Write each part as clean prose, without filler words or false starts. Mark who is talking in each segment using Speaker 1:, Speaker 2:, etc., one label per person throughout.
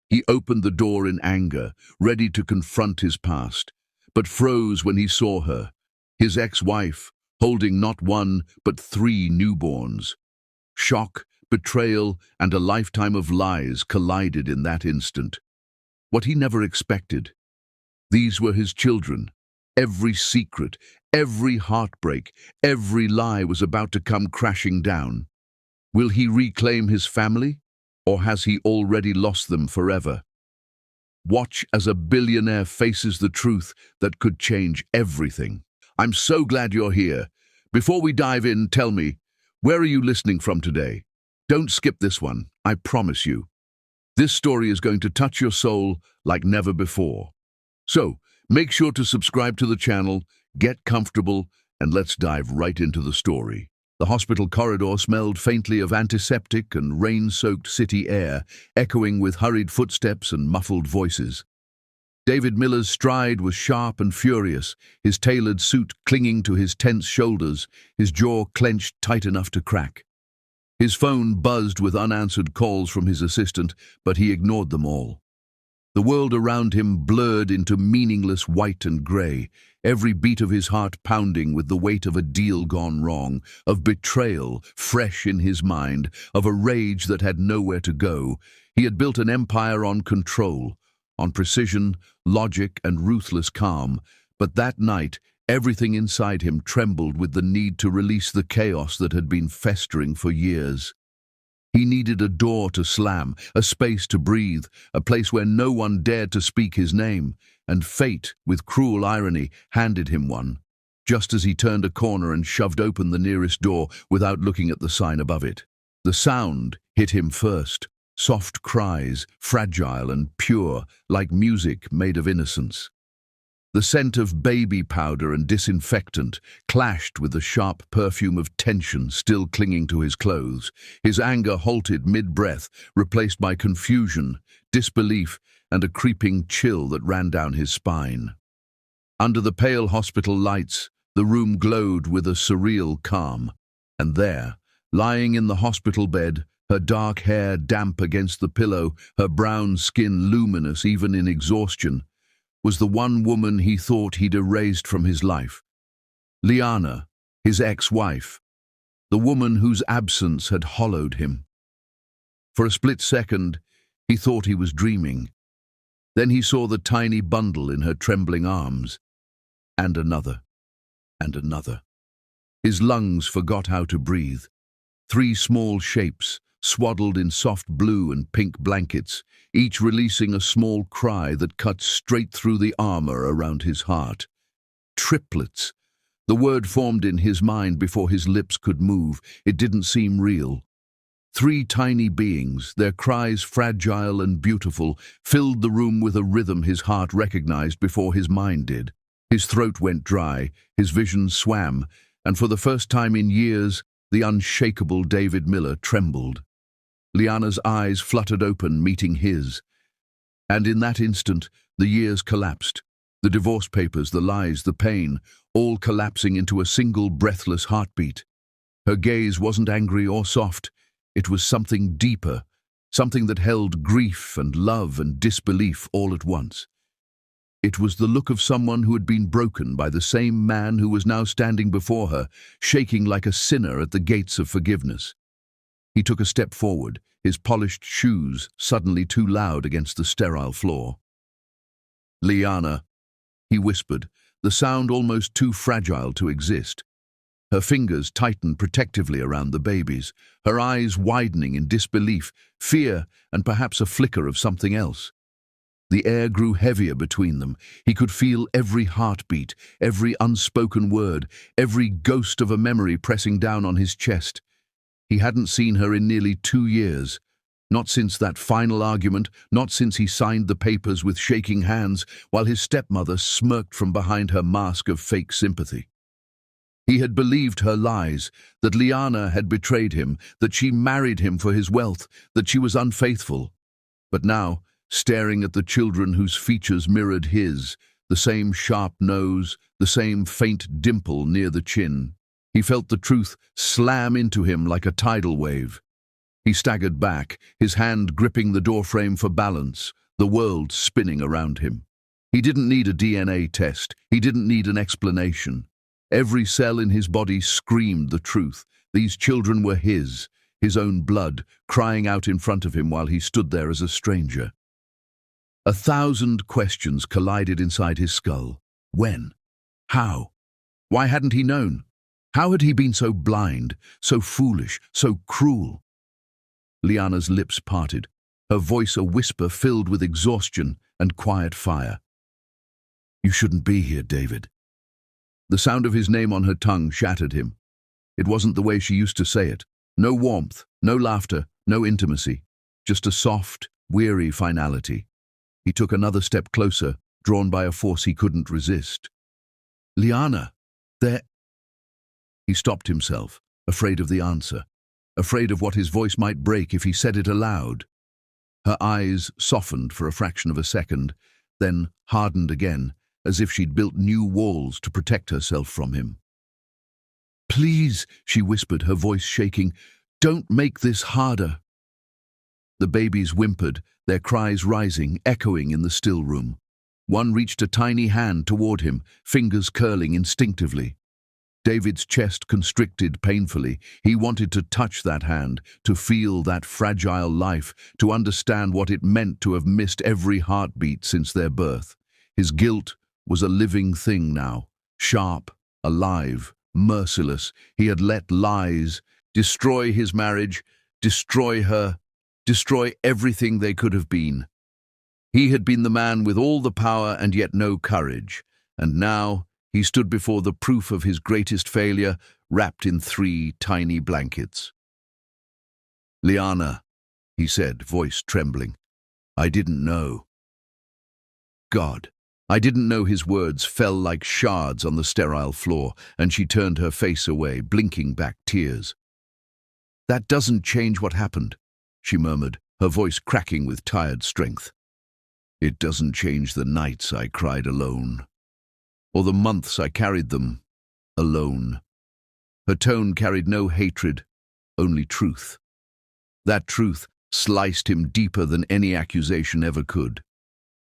Speaker 1: He opened the door in anger, ready to confront his past, but froze when he saw her, his ex-wife, holding not one but 3 newborns. Shock, betrayal, and a lifetime of lies collided in that instant. What he never expected. These were his children. Every secret, every heartbreak, every lie was about to come crashing down. Will he reclaim his family, or has he already lost them forever? Watch as a billionaire faces the truth that could change everything. I'm so glad you're here. Before we dive in, tell me, where are you listening from today? Don't skip this one, I promise you. This story is going to touch your soul like never before. So, make sure to subscribe to the channel, get comfortable, and let's dive right into the story. The hospital corridor smelled faintly of antiseptic and rain-soaked city air, echoing with hurried footsteps and muffled voices. David Miller's stride was sharp and furious, his tailored suit clinging to his tense shoulders, his jaw clenched tight enough to crack. His phone buzzed with unanswered calls from his assistant, but he ignored them all. The world around him blurred into meaningless white and grey, every beat of his heart pounding with the weight of a deal gone wrong, of betrayal fresh in his mind, of a rage that had nowhere to go. He had built an empire on control, on precision, logic, and ruthless calm, but that night everything inside him trembled with the need to release the chaos that had been festering for years. He needed a door to slam, a space to breathe, a place where no one dared to speak his name, and fate, with cruel irony, handed him one, just as he turned a corner and shoved open the nearest door without looking at the sign above it. The sound hit him first, soft cries, fragile and pure, like music made of innocence. The scent of baby powder and disinfectant clashed with the sharp perfume of tension still clinging to his clothes. His anger halted mid-breath, replaced by confusion, disbelief, and a creeping chill that ran down his spine. Under the pale hospital lights, the room glowed with a surreal calm. And there, lying in the hospital bed, her dark hair damp against the pillow, her brown skin luminous even in exhaustion, was the one woman he thought he'd erased from his life. Liana, his ex-wife, the woman whose absence had hollowed him. For a split second, he thought he was dreaming. Then he saw the tiny bundle in her trembling arms, and another, and another. His lungs forgot how to breathe. 3 small shapes, swaddled in soft blue and pink blankets, each releasing a small cry that cut straight through the armor around his heart. Triplets. The word formed in his mind before his lips could move. It didn't seem real. 3 tiny beings, their cries fragile and beautiful, filled the room with a rhythm his heart recognized before his mind did. His throat went dry, his vision swam, and for the first time in years, the unshakable David Miller trembled. Liana's eyes fluttered open, meeting his. And in that instant, the years collapsed. The divorce papers, the lies, the pain, all collapsing into a single breathless heartbeat. Her gaze wasn't angry or soft. It was something deeper, something that held grief and love and disbelief all at once. It was the look of someone who had been broken by the same man who was now standing before her, shaking like a sinner at the gates of forgiveness. He took a step forward, his polished shoes suddenly too loud against the sterile floor. "Liana," he whispered, the sound almost too fragile to exist. Her fingers tightened protectively around the babies, her eyes widening in disbelief, fear, and perhaps a flicker of something else. The air grew heavier between them. He could feel every heartbeat, every unspoken word, every ghost of a memory pressing down on his chest. He hadn't seen her in nearly 2 years. Not since that final argument, not since he signed the papers with shaking hands, while his stepmother smirked from behind her mask of fake sympathy. He had believed her lies, that Liana had betrayed him, that she married him for his wealth, that she was unfaithful. But now, staring at the children whose features mirrored his, the same sharp nose, the same faint dimple near the chin, he felt the truth slam into him like a tidal wave. He staggered back, his hand gripping the doorframe for balance, the world spinning around him. He didn't need a DNA test. He didn't need an explanation. Every cell in his body screamed the truth. These children were his own blood, crying out in front of him while he stood there as a stranger. 1,000 questions collided inside his skull. When? How? Why hadn't he known? How had he been so blind, so foolish, so cruel? Liana's lips parted, her voice a whisper filled with exhaustion and quiet fire. "You shouldn't be here, David." The sound of his name on her tongue shattered him. It wasn't the way she used to say it. No warmth, no laughter, no intimacy. Just a soft, weary finality. He took another step closer, drawn by a force he couldn't resist. "Liana, there—" He stopped himself, afraid of the answer, afraid of what his voice might break if he said it aloud. Her eyes softened for a fraction of a second, then hardened again, as if she'd built new walls to protect herself from him. "Please," she whispered, her voice shaking, "don't make this harder." The babies whimpered, their cries rising, echoing in the still room. One reached a tiny hand toward him, fingers curling instinctively. David's chest constricted painfully. He wanted to touch that hand, to feel that fragile life, to understand what it meant to have missed every heartbeat since their birth. His guilt was a living thing now, sharp, alive, merciless. He had let lies destroy his marriage, destroy her, destroy everything they could have been. He had been the man with all the power and yet no courage, and now he stood before the proof of his greatest failure, wrapped in 3 tiny blankets. "Liana," he said, voice trembling, "I didn't know." God, I didn't know his words fell like shards on the sterile floor, and she turned her face away, blinking back tears. "That doesn't change what happened," she murmured, her voice cracking with tired strength. "It doesn't change the nights I cried alone, or the months I carried them alone." Her tone carried no hatred, only truth. That truth sliced him deeper than any accusation ever could.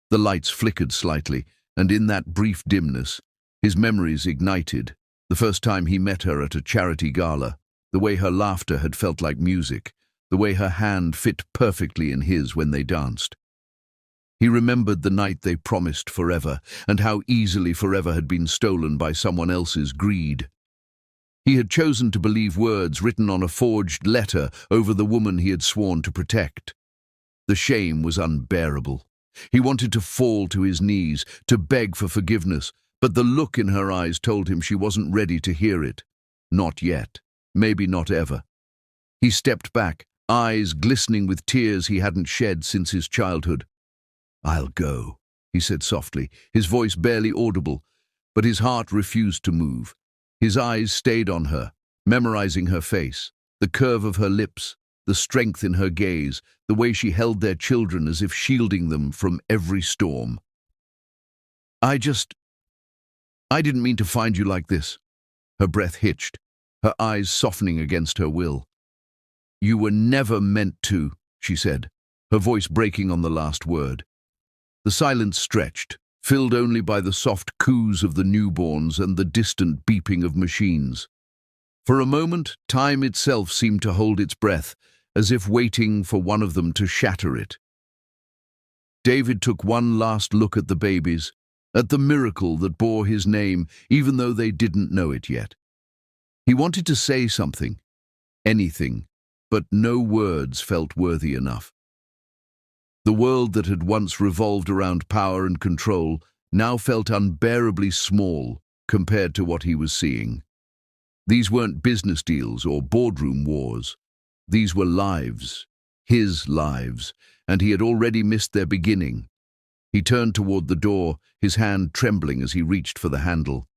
Speaker 1: The lights flickered slightly, and in that brief dimness, his memories ignited. The first time he met her at a charity gala, the way her laughter had felt like music, the way her hand fit perfectly in his when they danced. He remembered the night they promised forever, and how easily forever had been stolen by someone else's greed. He had chosen to believe words written on a forged letter over the woman he had sworn to protect. The shame was unbearable. He wanted to fall to his knees, to beg for forgiveness, but the look in her eyes told him she wasn't ready to hear it. Not yet. Maybe not ever. He stepped back, eyes glistening with tears he hadn't shed since his childhood. "I'll go," he said softly, his voice barely audible, but his heart refused to move. His eyes stayed on her, memorizing her face, the curve of her lips, the strength in her gaze, the way she held their children as if shielding them from every storm. I didn't mean to find you like this." Her breath hitched, her eyes softening against her will. "You were never meant to," she said, her voice breaking on the last word. The silence stretched, filled only by the soft coos of the newborns and the distant beeping of machines. For a moment, time itself seemed to hold its breath, as if waiting for one of them to shatter it. David took one last look at the babies, at the miracle that bore his name, even though they didn't know it yet. He wanted to say something, anything, but no words felt worthy enough. The world that had once revolved around power and control now felt unbearably small compared to what he was seeing. These weren't business deals or boardroom wars. These were lives, his lives, and he had already missed their beginning. He turned toward the door, his hand trembling as he reached for the handle.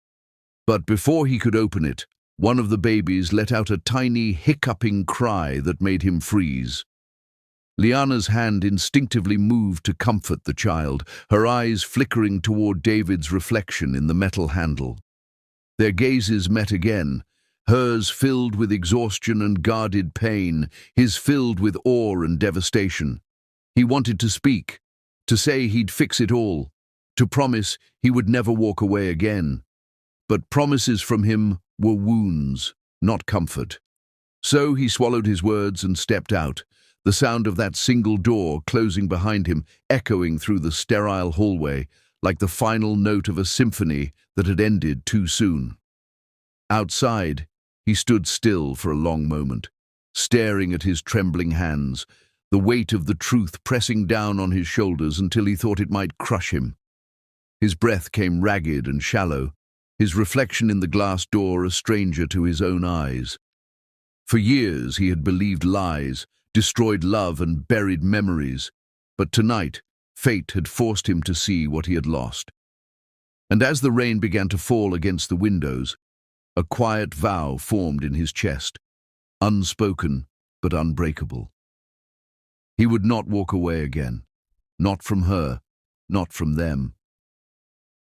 Speaker 1: But before he could open it, one of the babies let out a tiny, hiccuping cry that made him freeze. Liana's hand instinctively moved to comfort the child, her eyes flickering toward David's reflection in the metal handle. Their gazes met again, hers filled with exhaustion and guarded pain, his filled with awe and devastation. He wanted to speak, to say he'd fix it all, to promise he would never walk away again. But promises from him were wounds, not comfort. So he swallowed his words and stepped out, the sound of that single door closing behind him echoing through the sterile hallway like the final note of a symphony that had ended too soon. Outside, he stood still for a long moment, staring at his trembling hands, the weight of the truth pressing down on his shoulders until he thought it might crush him. His breath came ragged and shallow, his reflection in the glass door a stranger to his own eyes. For years he had believed lies, destroyed love and buried memories, but tonight fate had forced him to see what he had lost. And as the rain began to fall against the windows, a quiet vow formed in his chest, unspoken but unbreakable. He would not walk away again, not from her, not from them.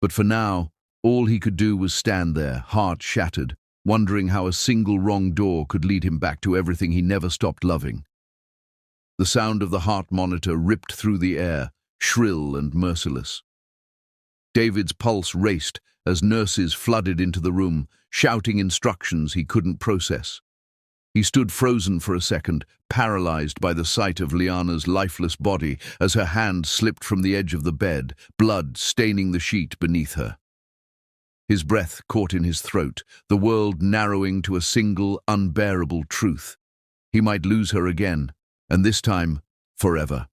Speaker 1: But for now, all he could do was stand there, heart shattered, wondering how a single wrong door could lead him back to everything he never stopped loving. The sound of the heart monitor ripped through the air, shrill and merciless. David's pulse raced as nurses flooded into the room, shouting instructions he couldn't process. He stood frozen for a second, paralyzed by the sight of Liana's lifeless body as her hand slipped from the edge of the bed, blood staining the sheet beneath her. His breath caught in his throat, the world narrowing to a single, unbearable truth. He might lose her again, and this time, forever.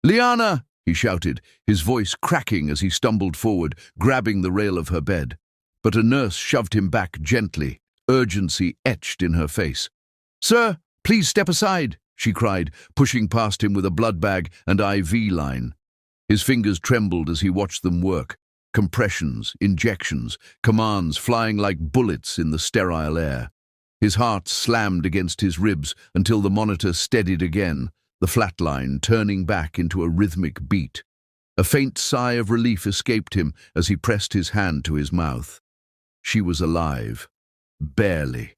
Speaker 1: "Liana!" he shouted, his voice cracking as he stumbled forward, grabbing the rail of her bed. But a nurse shoved him back gently, urgency etched in her face. "Sir, please step aside," she cried, pushing past him with a blood bag and IV line. His fingers trembled as he watched them work. Compressions, injections, commands flying like bullets in the sterile air. His heart slammed against his ribs until the monitor steadied again, the flat line turning back into a rhythmic beat. A faint sigh of relief escaped him as he pressed his hand to his mouth. She was alive. Barely.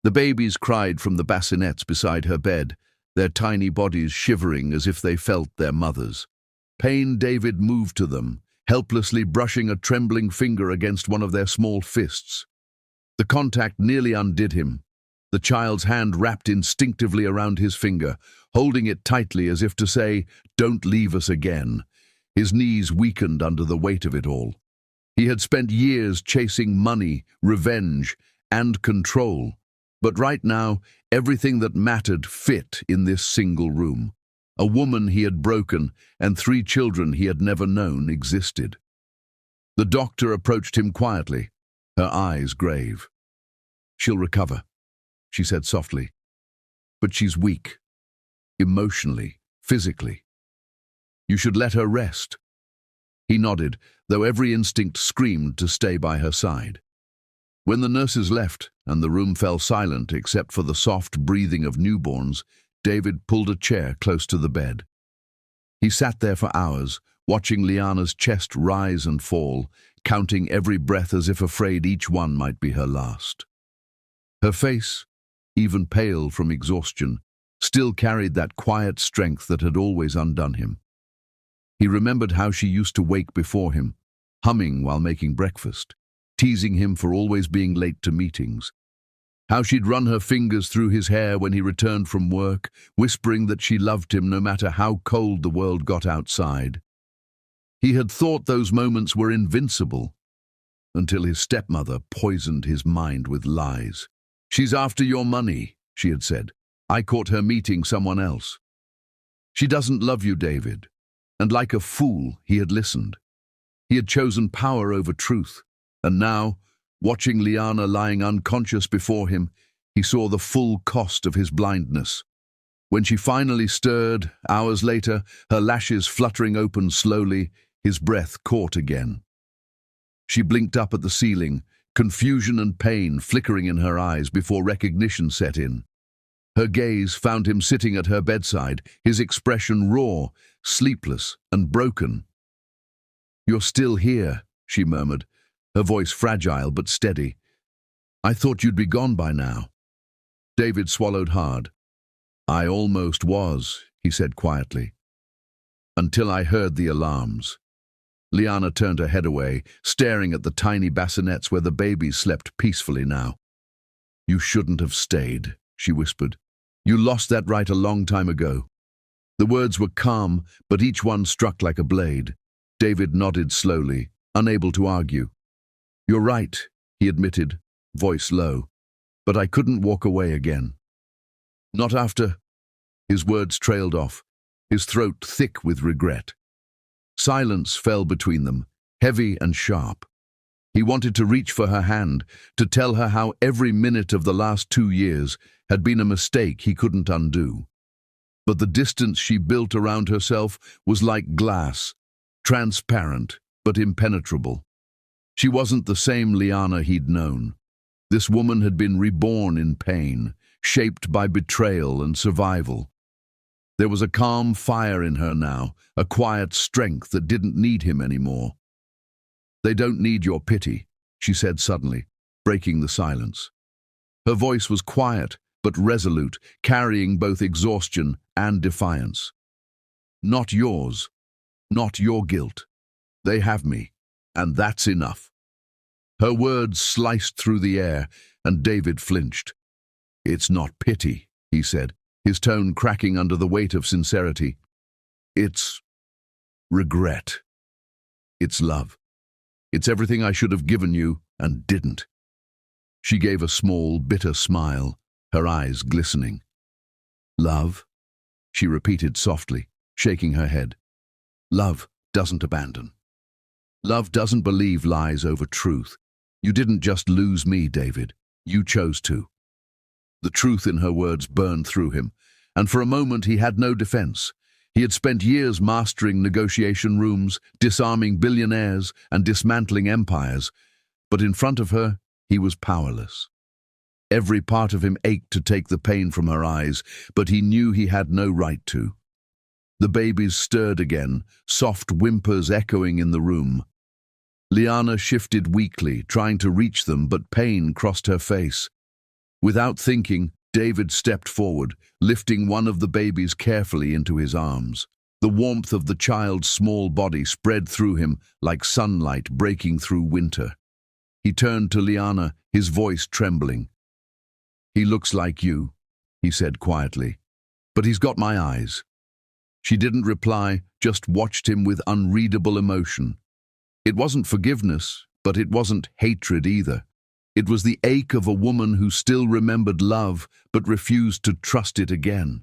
Speaker 1: The babies cried from the bassinets beside her bed, their tiny bodies shivering as if they felt their mothers. Pained David moved to them, helplessly brushing a trembling finger against one of their small fists. The contact nearly undid him. The child's hand wrapped instinctively around his finger, holding it tightly as if to say, "Don't leave us again." His knees weakened under the weight of it all. He had spent years chasing money, revenge, and control. But right now, everything that mattered fit in this single room. A woman he had broken, and 3 children he had never known existed. The doctor approached him quietly, her eyes grave. "She'll recover," she said softly. "But she's weak. Emotionally, physically. You should let her rest." He nodded, though every instinct screamed to stay by her side. When the nurses left and the room fell silent except for the soft breathing of newborns, David pulled a chair close to the bed. He sat there for hours, watching Liana's chest rise and fall, counting every breath as if afraid each one might be her last. Her face, even pale from exhaustion, still carried that quiet strength that had always undone him. He remembered how she used to wake before him, humming while making breakfast, teasing him for always being late to meetings. How she'd run her fingers through his hair when he returned from work, whispering that she loved him no matter how cold the world got outside. He had thought those moments were invincible, until his stepmother poisoned his mind with lies. "She's after your money," she had said. "I caught her meeting someone else." "She doesn't love you, David." And like a fool, he had listened. He had chosen power over truth, and now, watching Liana lying unconscious before him, he saw the full cost of his blindness. When she finally stirred, hours later, her lashes fluttering open slowly, his breath caught again. She blinked up at the ceiling, confusion and pain flickering in her eyes before recognition set in. Her gaze found him sitting at her bedside, his expression raw, sleepless, and broken. "You're still here," she murmured, her voice fragile but steady. I thought you'd be gone by now." David swallowed hard. "I almost was," he said quietly, "until I heard the alarms." Liana turned her head away, staring at the tiny bassinets where the babies slept peacefully now. "You shouldn't have stayed," she whispered. "You lost that right a long time ago." The words were calm, but each one struck like a blade. David nodded slowly, unable to argue. "You're right," he admitted, voice low, "but I couldn't walk away again. Not after—" His words trailed off, his throat thick with regret. Silence fell between them, heavy and sharp. He wanted to reach for her hand, to tell her how every minute of the last 2 years had been a mistake he couldn't undo. But the distance she built around herself was like glass, transparent but impenetrable. She wasn't the same Liana he'd known. This woman had been reborn in pain, shaped by betrayal and survival. There was a calm fire in her now, a quiet strength that didn't need him anymore. "They don't need your pity," she said suddenly, breaking the silence. Her voice was quiet but resolute, carrying both exhaustion and defiance. "Not yours, not your guilt. They have me, and that's enough." Her words sliced through the air, and David flinched. "It's not pity," he said, his tone cracking under the weight of sincerity. "It's regret. It's love. It's everything I should have given you and didn't." She gave a small, bitter smile, her eyes glistening. "Love?" she repeated softly, shaking her head. "Love doesn't abandon. Love doesn't believe lies over truth. You didn't just lose me, David. You chose to." The truth in her words burned through him, and for a moment he had no defense. He had spent years mastering negotiation rooms, disarming billionaires, and dismantling empires, but in front of her, he was powerless. Every part of him ached to take the pain from her eyes, but he knew he had no right to. The babies stirred again, soft whimpers echoing in the room. Liana shifted weakly, trying to reach them, but pain crossed her face. Without thinking, David stepped forward, lifting one of the babies carefully into his arms. The warmth of the child's small body spread through him like sunlight breaking through winter. He turned to Liana, his voice trembling. "He looks like you," he said quietly, "but he's got my eyes." She didn't reply, just watched him with unreadable emotion. It wasn't forgiveness, but it wasn't hatred either. It was the ache of a woman who still remembered love but refused to trust it again.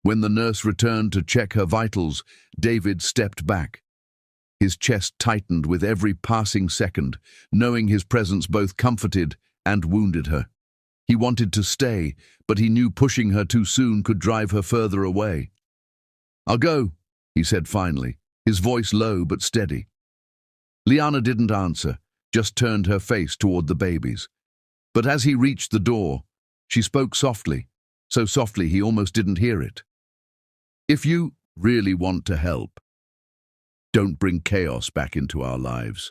Speaker 1: When the nurse returned to check her vitals, David stepped back. His chest tightened with every passing second, knowing his presence both comforted and wounded her. He wanted to stay, but he knew pushing her too soon could drive her further away. "I'll go," he said finally, his voice low but steady. Liana didn't answer, just turned her face toward the babies. But as he reached the door, she spoke softly, so softly he almost didn't hear it. "If you really want to help, don't bring chaos back into our lives.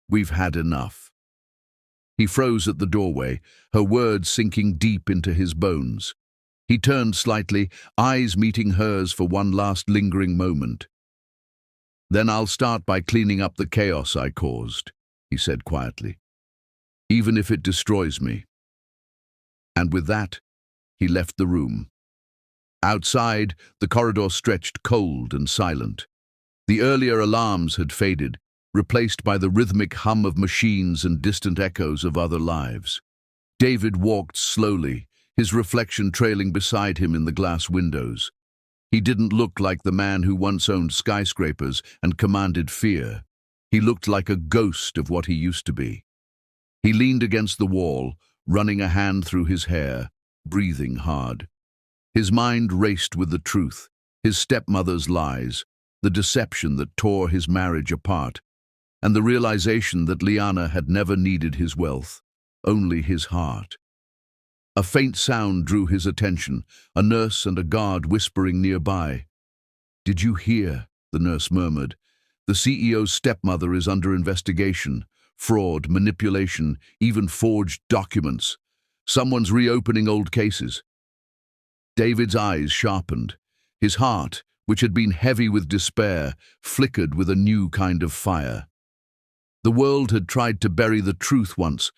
Speaker 1: We've had enough." He froze at the doorway, her words sinking deep into his bones. He turned slightly, eyes meeting hers for one last lingering moment. "Then I'll start by cleaning up the chaos I caused," he said quietly, "even if it destroys me." And with that, he left the room. Outside, the corridor stretched cold and silent. The earlier alarms had faded, replaced by the rhythmic hum of machines and distant echoes of other lives. David walked slowly, his reflection trailing beside him in the glass windows. He didn't look like the man who once owned skyscrapers and commanded fear. He looked like a ghost of what he used to be. He leaned against the wall, running a hand through his hair, breathing hard. His mind raced with the truth, his stepmother's lies, the deception that tore his marriage apart, and the realization that Liana had never needed his wealth, only his heart. A faint sound drew his attention, a nurse and a guard whispering nearby. "Did you hear?" the nurse murmured. "The CEO's stepmother is under investigation. fraud, manipulation, even forged documents. Someone's reopening old cases. David's eyes sharpened. His heart, which had been heavy with despair, flickered with a new kind of fire. The world had tried to bury the truth once,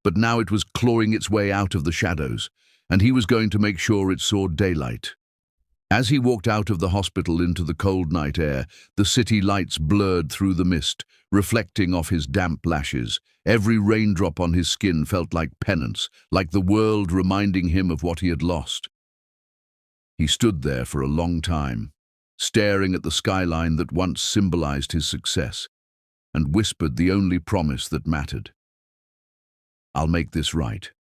Speaker 1: but now it was clawing its way out of the shadows, and he was going to make sure it saw daylight. As he walked out of the hospital into the cold night air, the city lights blurred through the mist, reflecting off his damp lashes. Every raindrop on his skin felt like penance, like the world reminding him of what he had lost. He stood there for a long time, staring at the skyline that once symbolized his success, and whispered the only promise that mattered. "I'll make this right."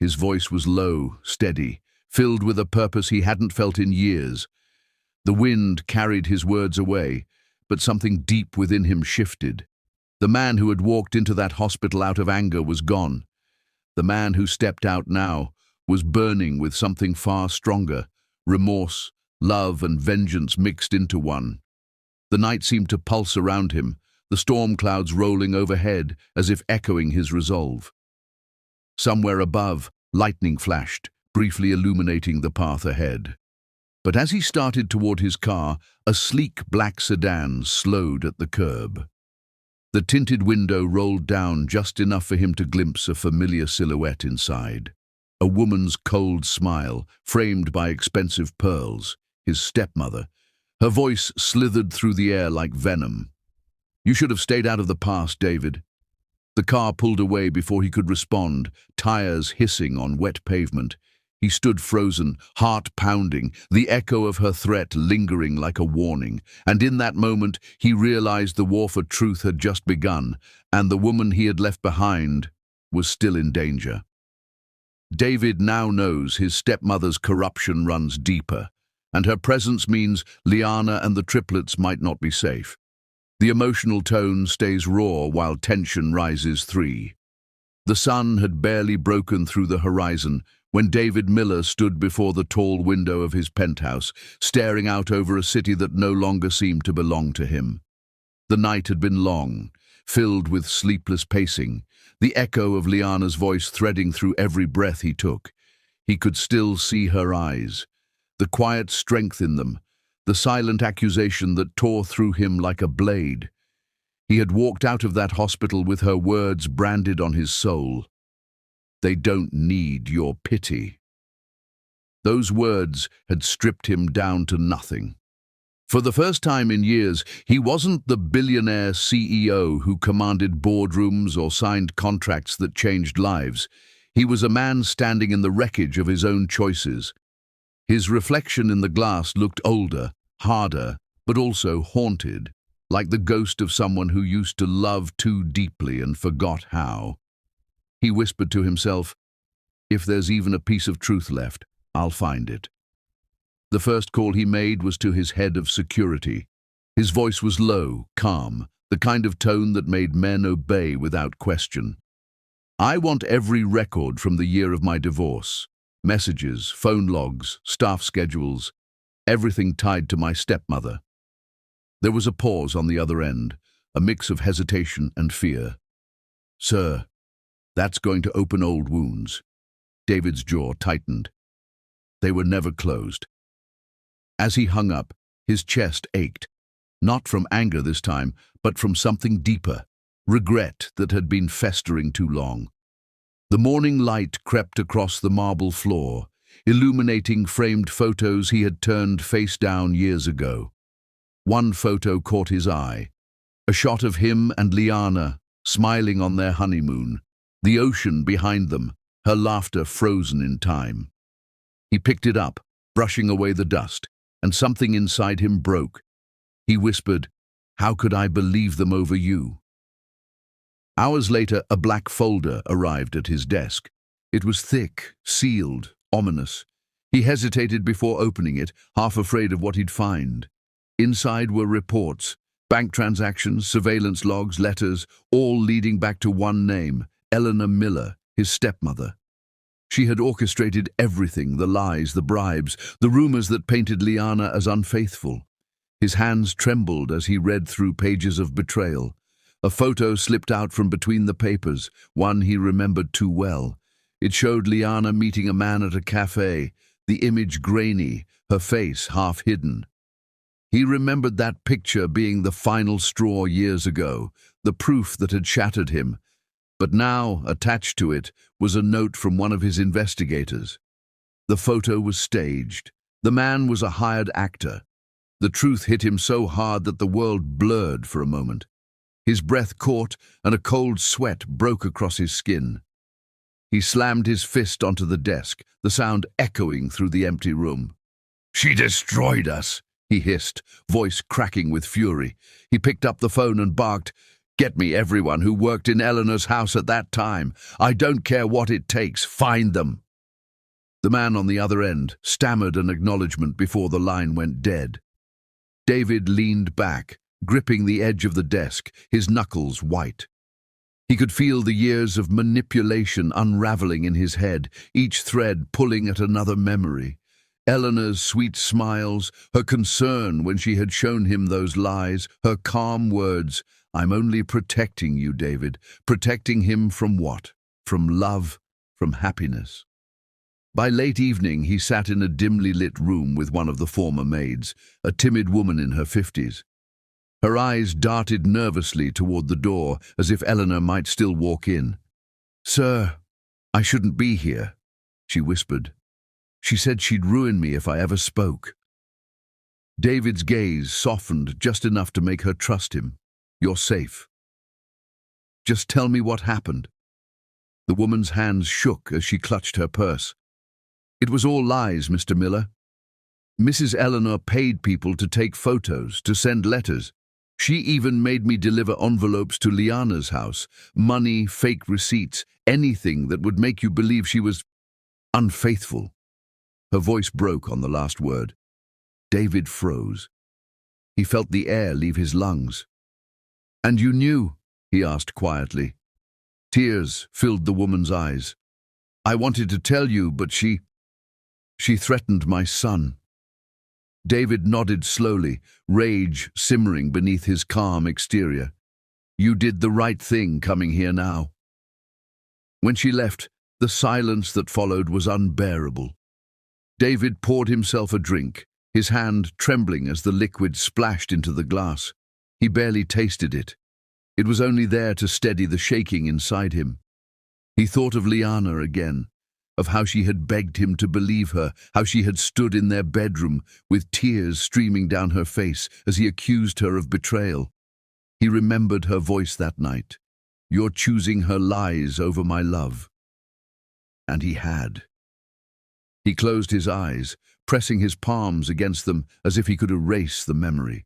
Speaker 1: His voice was low, steady, filled with a purpose he hadn't felt in years. The wind carried his words away, but something deep within him shifted. The man who had walked into that hospital out of anger was gone. The man who stepped out now was burning with something far stronger, remorse, love, and vengeance mixed into one. The night seemed to pulse around him, the storm clouds rolling overhead as if echoing his resolve. Somewhere above, lightning flashed, briefly illuminating the path ahead. But as he started toward his car, a sleek black sedan slowed at the curb. The tinted window rolled down just enough for him to glimpse a familiar silhouette inside. A woman's cold smile, framed by expensive pearls, his stepmother. Her voice slithered through the air like venom. "You should have stayed out of the past, David." The car pulled away before he could respond, tires hissing on wet pavement. He stood frozen, heart pounding, the echo of her threat lingering like a warning. And in that moment, he realized the war for truth had just begun, and the woman he had left behind was still in danger. David now knows his stepmother's corruption runs deeper, and her presence means Liana and the triplets might not be safe. The emotional tone stays raw while tension rises 3. The sun had barely broken through the horizon when David Miller stood before the tall window of his penthouse, staring out over a city that no longer seemed to belong to him. The night had been long, filled with sleepless pacing, the echo of Liana's voice threading through every breath he took. He could still see her eyes, the quiet strength in them, the silent accusation that tore through him like a blade. He had walked out of that hospital with her words branded on his soul. "They don't need your pity." Those words had stripped him down to nothing. For the first time in years, he wasn't the billionaire CEO who commanded boardrooms or signed contracts that changed lives. He was a man standing in the wreckage of his own choices. His reflection in the glass looked older, harder, but also haunted, like the ghost of someone who used to love too deeply and forgot how. He whispered to himself, "If there's even a piece of truth left, I'll find it." The first call he made was to his head of security. His voice was low, calm, the kind of tone that made men obey without question. "I want every record from the year of my divorce. Messages, phone logs, staff schedules, everything tied to my stepmother." There was a pause on the other end, a mix of hesitation and fear. "Sir, that's going to open old wounds." David's jaw tightened. They were never closed. As he hung up, his chest ached, not from anger this time, but from something deeper, regret that had been festering too long. The morning light crept across the marble floor, illuminating framed photos he had turned face down years ago. One photo caught his eye, a shot of him and Liana smiling on their honeymoon, the ocean behind them, her laughter frozen in time. He picked it up, brushing away the dust, and something inside him broke. He whispered, "How could I believe them over you?" Hours later, a black folder arrived at his desk. It was thick, sealed, ominous. He hesitated before opening it, half afraid of what he'd find. Inside were reports, bank transactions, surveillance logs, letters, all leading back to one name, Eleanor Miller, his stepmother. She had orchestrated everything, the lies, the bribes, the rumors that painted Liana as unfaithful. His hands trembled as he read through pages of betrayal, A photo slipped out from between the papers, one he remembered too well. It showed Liana meeting a man at a cafe, the image grainy, her face half hidden. He remembered that picture being the final straw years ago, the proof that had shattered him. But now, attached to it, was a note from one of his investigators. The photo was staged. The man was a hired actor. The truth hit him so hard that the world blurred for a moment. His breath caught, and a cold sweat broke across his skin. He slammed his fist onto the desk, the sound echoing through the empty room. "She destroyed us," he hissed, voice cracking with fury. He picked up the phone and barked, "Get me everyone who worked in Eleanor's house at that time. I don't care what it takes. Find them." The man on the other end stammered an acknowledgement before the line went dead. David leaned back, gripping the edge of the desk, his knuckles white. He could feel the years of manipulation unraveling in his head, each thread pulling at another memory. Eleanor's sweet smiles, her concern when she had shown him those lies, her calm words, "I'm only protecting you, David." Protecting him from what? From love, from happiness. By late evening, he sat in a dimly lit room with one of the former maids, a timid woman in her 50s. Her eyes darted nervously toward the door, as if Eleanor might still walk in. "Sir, I shouldn't be here," she whispered. "She said she'd ruin me if I ever spoke." David's gaze softened just enough to make her trust him. "You're safe. Just tell me what happened." The woman's hands shook as she clutched her purse. "It was all lies, Mr. Miller. Mrs. Eleanor paid people to take photos, to send letters. She even made me deliver envelopes to Liana's house, money, fake receipts, anything that would make you believe she was unfaithful." Her voice broke on the last word. David froze. He felt the air leave his lungs. "And you knew?" he asked quietly. Tears filled the woman's eyes. "I wanted to tell you, but she threatened my son." David nodded slowly, rage simmering beneath his calm exterior. "You did the right thing coming here now." When she left, the silence that followed was unbearable. David poured himself a drink, his hand trembling as the liquid splashed into the glass. He barely tasted it. It was only there to steady the shaking inside him. He thought of Liana again, of how she had begged him to believe her, how she had stood in their bedroom with tears streaming down her face as he accused her of betrayal. He remembered her voice that night. "You're choosing her lies over my love." And he had. He closed his eyes, pressing his palms against them as if he could erase the memory.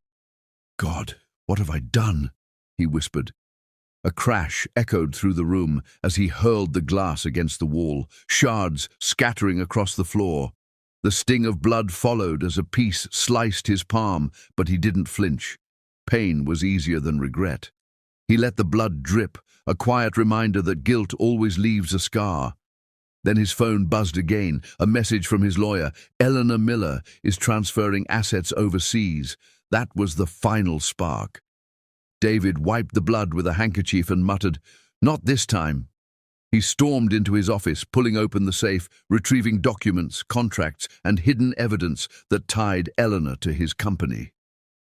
Speaker 1: "God, what have I done?" he whispered. A crash echoed through the room as he hurled the glass against the wall, shards scattering across the floor. The sting of blood followed as a piece sliced his palm, but he didn't flinch. Pain was easier than regret. He let the blood drip, a quiet reminder that guilt always leaves a scar. Then his phone buzzed again, a message from his lawyer. "Eleanor Miller is transferring assets overseas." That was the final spark. David wiped the blood with a handkerchief and muttered, "Not this time." He stormed into his office, pulling open the safe, retrieving documents, contracts, and hidden evidence that tied Eleanor to his company.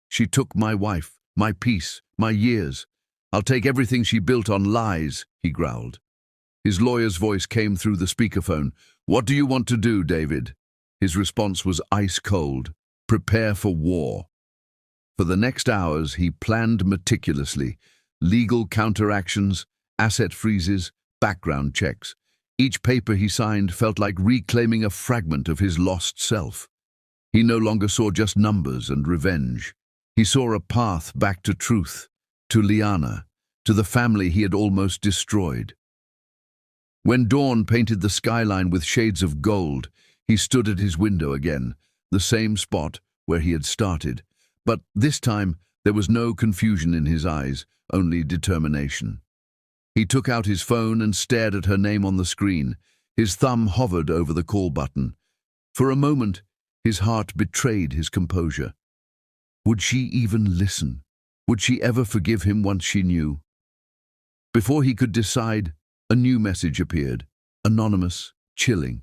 Speaker 1: "She took my wife, my peace, my years. I'll take everything she built on lies," he growled. His lawyer's voice came through the speakerphone. "What do you want to do, David?" His response was ice cold. "Prepare for war." For the next hours, he planned meticulously. Legal counteractions, asset freezes, background checks. Each paper he signed felt like reclaiming a fragment of his lost self. He no longer saw just numbers and revenge. He saw a path back to truth, to Liana, to the family he had almost destroyed. When dawn painted the skyline with shades of gold, he stood at his window again, the same spot where he had started. But this time, there was no confusion in his eyes, only determination. He took out his phone and stared at her name on the screen. His thumb hovered over the call button. For a moment, his heart betrayed his composure. Would she even listen? Would she ever forgive him once she knew? Before he could decide, a new message appeared, anonymous, chilling.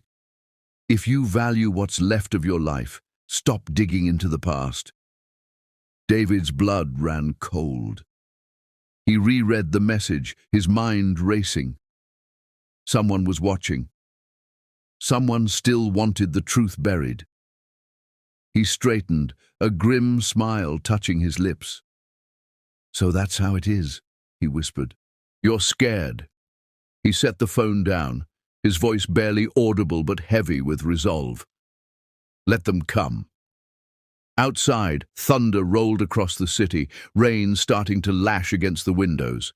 Speaker 1: If you value what's left of your life, stop digging into the past. David's blood ran cold. He reread the message, his mind racing. Someone was watching. Someone still wanted the truth buried. He straightened, a grim smile touching his lips. "So that's how it is," he whispered. "You're scared." He set the phone down, his voice barely audible but heavy with resolve. "Let them come." Outside, thunder rolled across the city, rain starting to lash against the windows.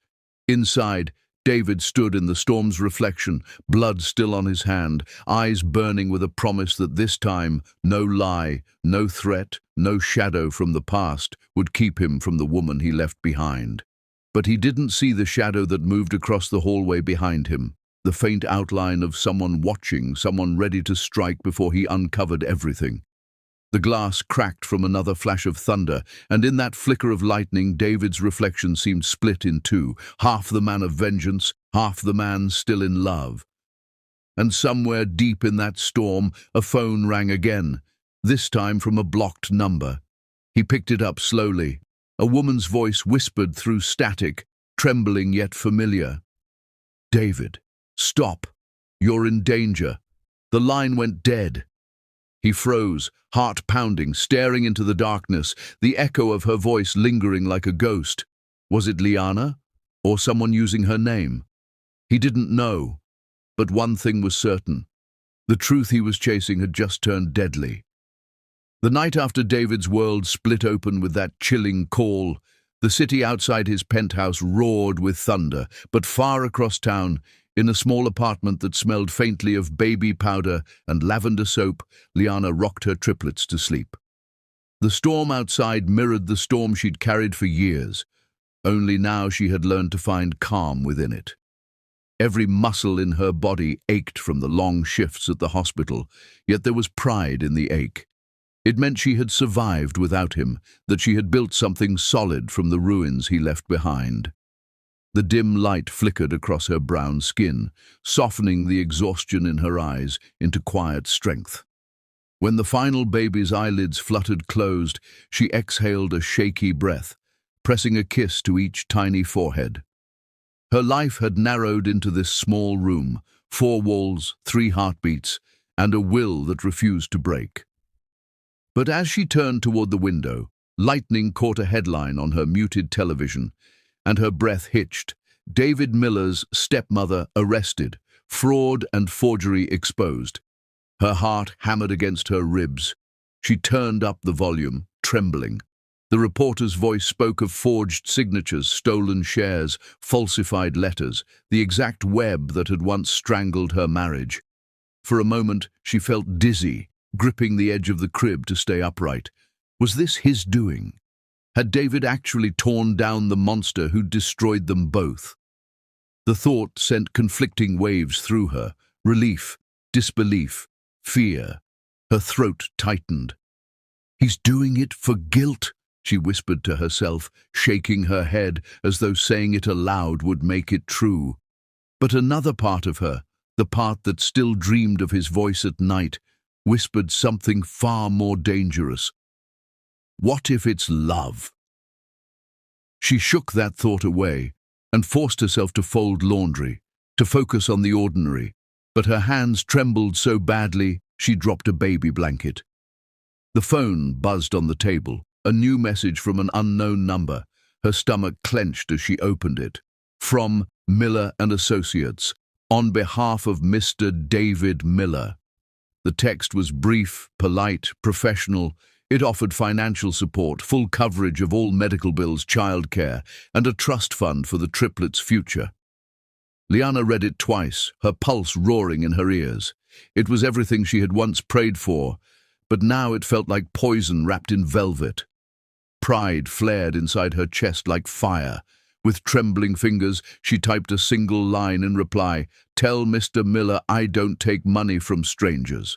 Speaker 1: Inside, David stood in the storm's reflection, blood still on his hand, eyes burning with a promise that this time no lie, no threat, no shadow from the past would keep him from the woman he left behind. But he didn't see the shadow that moved across the hallway behind him, the faint outline of someone watching, someone ready to strike before he uncovered everything. The glass cracked from another flash of thunder, and in that flicker of lightning, David's reflection seemed split in two, half the man of vengeance, half the man still in love. And somewhere deep in that storm, a phone rang again, this time from a blocked number. He picked it up slowly. A woman's voice whispered through static, trembling yet familiar. "David, stop. You're in danger." The line went dead. He froze, heart pounding, staring into the darkness, the echo of her voice lingering like a ghost. Was it Liana? Or someone using her name? He didn't know. But one thing was certain. The truth he was chasing had just turned deadly. The night after David's world split open with that chilling call, the city outside his penthouse roared with thunder, but far across town, in a small apartment that smelled faintly of baby powder and lavender soap, Liana rocked her triplets to sleep. The storm outside mirrored the storm she'd carried for years, only now she had learned to find calm within it. Every muscle in her body ached from the long shifts at the hospital, yet there was pride in the ache. It meant she had survived without him, that she had built something solid from the ruins he left behind. The dim light flickered across her brown skin, softening the exhaustion in her eyes into quiet strength. When the final baby's eyelids fluttered closed, she exhaled a shaky breath, pressing a kiss to each tiny forehead. Her life had narrowed into this small room, 4 walls, 3 heartbeats, and a will that refused to break. But as she turned toward the window, lightning caught a headline on her muted television, and her breath hitched. David Miller's stepmother arrested, fraud and forgery exposed. Her heart hammered against her ribs. She turned up the volume, trembling. The reporter's voice spoke of forged signatures, stolen shares, falsified letters, the exact web that had once strangled her marriage. For a moment, she felt dizzy, gripping the edge of the crib to stay upright. Was this his doing? Had David actually torn down the monster who destroyed them both? The thought sent conflicting waves through her, relief, disbelief, fear. Her throat tightened. "He's doing it for guilt," she whispered to herself, shaking her head as though saying it aloud would make it true. But another part of her, the part that still dreamed of his voice at night, whispered something far more dangerous. What if it's love? She shook that thought away and forced herself to fold laundry, to focus on the ordinary, but her hands trembled so badly she dropped a baby blanket. The phone buzzed on the table, a new message from an unknown number. Her stomach clenched as she opened it. From Miller and Associates, on behalf of Mr. David Miller. The text was brief, polite, professional. It offered financial support, full coverage of all medical bills, childcare, and a trust fund for the triplets' future. Liana read it twice, her pulse roaring in her ears. It was everything she had once prayed for, but now it felt like poison wrapped in velvet. Pride flared inside her chest like fire. With trembling fingers, she typed a single line in reply, "Tell Mr. Miller I don't take money from strangers."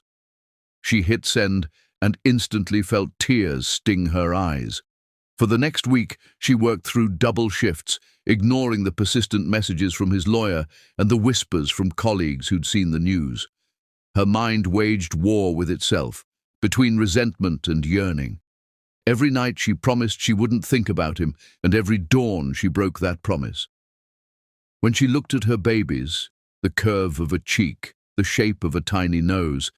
Speaker 1: She hit send and instantly felt tears sting her eyes. For the next week, she worked through double shifts, ignoring the persistent messages from his lawyer and the whispers from colleagues who'd seen the news. Her mind waged war with itself, between resentment and yearning. Every night she promised she wouldn't think about him, and every dawn she broke that promise. When she looked at her babies, the curve of a cheek, the shape of a tiny nose,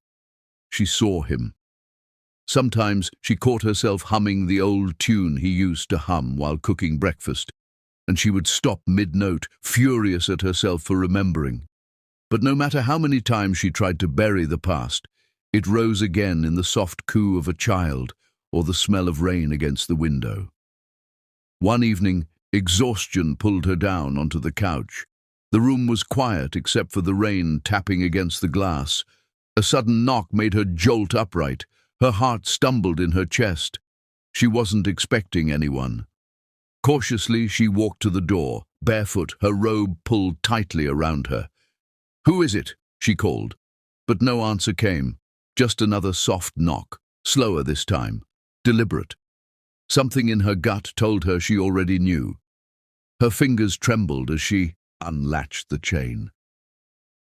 Speaker 1: she saw him. Sometimes she caught herself humming the old tune he used to hum while cooking breakfast, and she would stop mid-note, furious at herself for remembering. But no matter how many times she tried to bury the past, it rose again in the soft coo of a child or the smell of rain against the window. One evening, exhaustion pulled her down onto the couch. The room was quiet except for the rain tapping against the glass. A sudden knock made her jolt upright. Her heart stumbled in her chest. She wasn't expecting anyone. Cautiously, she walked to the door, barefoot, her robe pulled tightly around her. "Who is it?" she called. But no answer came, just another soft knock, slower this time, deliberate. Something in her gut told her she already knew. Her fingers trembled as she unlatched the chain.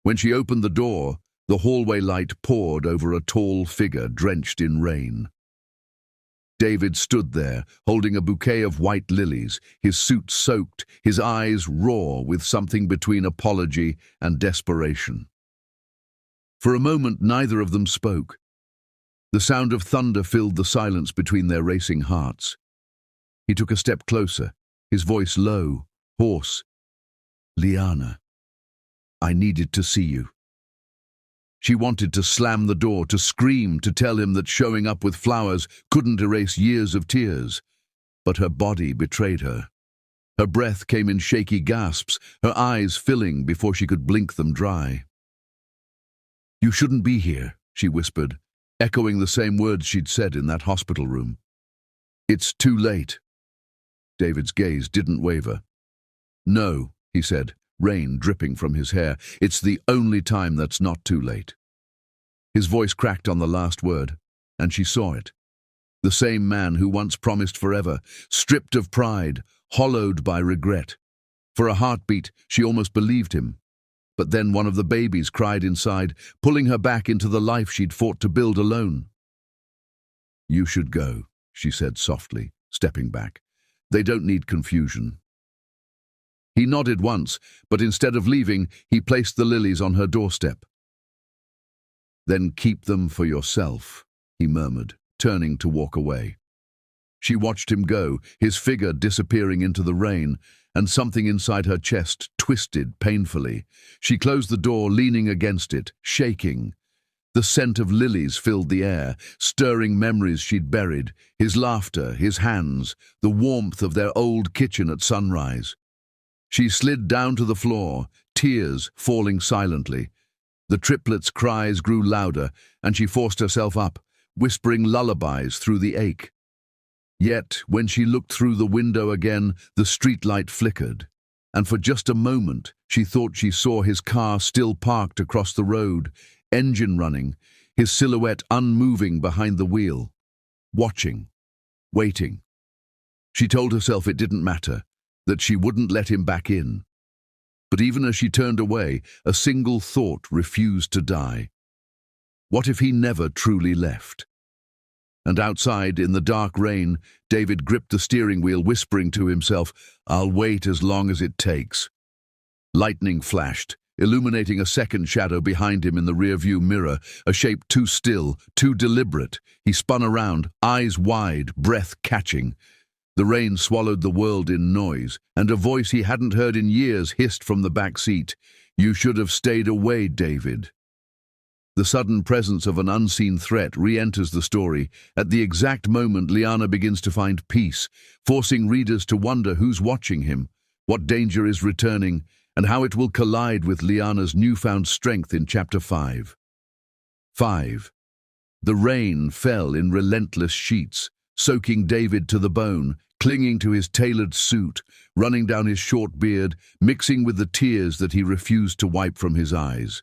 Speaker 1: When she opened the door, the hallway light poured over a tall figure drenched in rain. David stood there, holding a bouquet of white lilies, his suit soaked, his eyes raw with something between apology and desperation. For a moment, neither of them spoke. The sound of thunder filled the silence between their racing hearts. He took a step closer, his voice low, hoarse. "Liana, I needed to see you." She wanted to slam the door, to scream, to tell him that showing up with flowers couldn't erase years of tears. But her body betrayed her. Her breath came in shaky gasps, her eyes filling before she could blink them dry. "You shouldn't be here," she whispered, echoing the same words she'd said in that hospital room. "It's too late." David's gaze didn't waver. "No," he said, rain dripping from his hair. "It's the only time that's not too late." His voice cracked on the last word, and she saw it. The same man who once promised forever, stripped of pride, hollowed by regret. For a heartbeat, she almost believed him. But then one of the babies cried inside, pulling her back into the life she'd fought to build alone. "You should go," she said softly, stepping back. "They don't need confusion." He nodded once, but instead of leaving, he placed the lilies on her doorstep. "Then keep them for yourself," he murmured, turning to walk away. She watched him go, his figure disappearing into the rain, and something inside her chest twisted painfully. She closed the door, leaning against it, shaking. The scent of lilies filled the air, stirring memories she'd buried, his laughter, his hands, the warmth of their old kitchen at sunrise. She slid down to the floor, tears falling silently. The triplets' cries grew louder, and she forced herself up, whispering lullabies through the ache. Yet, when she looked through the window again, the streetlight flickered, and for just a moment she thought she saw his car still parked across the road, engine running, his silhouette unmoving behind the wheel. Watching, waiting. She told herself it didn't matter, that she wouldn't let him back in. But even as she turned away, a single thought refused to die. What if he never truly left? And outside, in the dark rain, David gripped the steering wheel, whispering to himself, "I'll wait as long as it takes." Lightning flashed, illuminating a second shadow behind him in the rearview mirror, a shape too still, too deliberate. He spun around, eyes wide, breath catching. The rain swallowed the world in noise, and a voice he hadn't heard in years hissed from the back seat, "You should have stayed away, David." The sudden presence of an unseen threat re-enters the story at the exact moment Liana begins to find peace, forcing readers to wonder who's watching him, what danger is returning, and how it will collide with Liana's newfound strength in Chapter 5. 5. The rain fell in relentless sheets, soaking David to the bone, clinging to his tailored suit, running down his short beard, mixing with the tears that he refused to wipe from his eyes.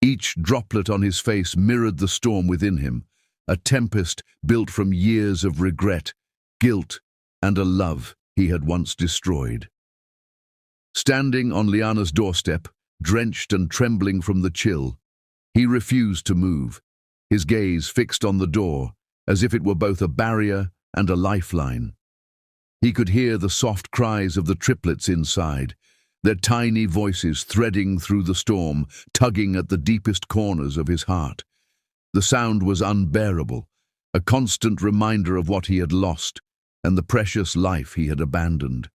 Speaker 1: Each droplet on his face mirrored the storm within him, a tempest built from years of regret, guilt, and a love he had once destroyed. Standing on Liana's doorstep, drenched and trembling from the chill, he refused to move, his gaze fixed on the door, as if it were both a barrier and a lifeline. He could hear the soft cries of the triplets inside, their tiny voices threading through the storm, tugging at the deepest corners of his heart. The sound was unbearable, a constant reminder of what he had lost and the precious life he had abandoned.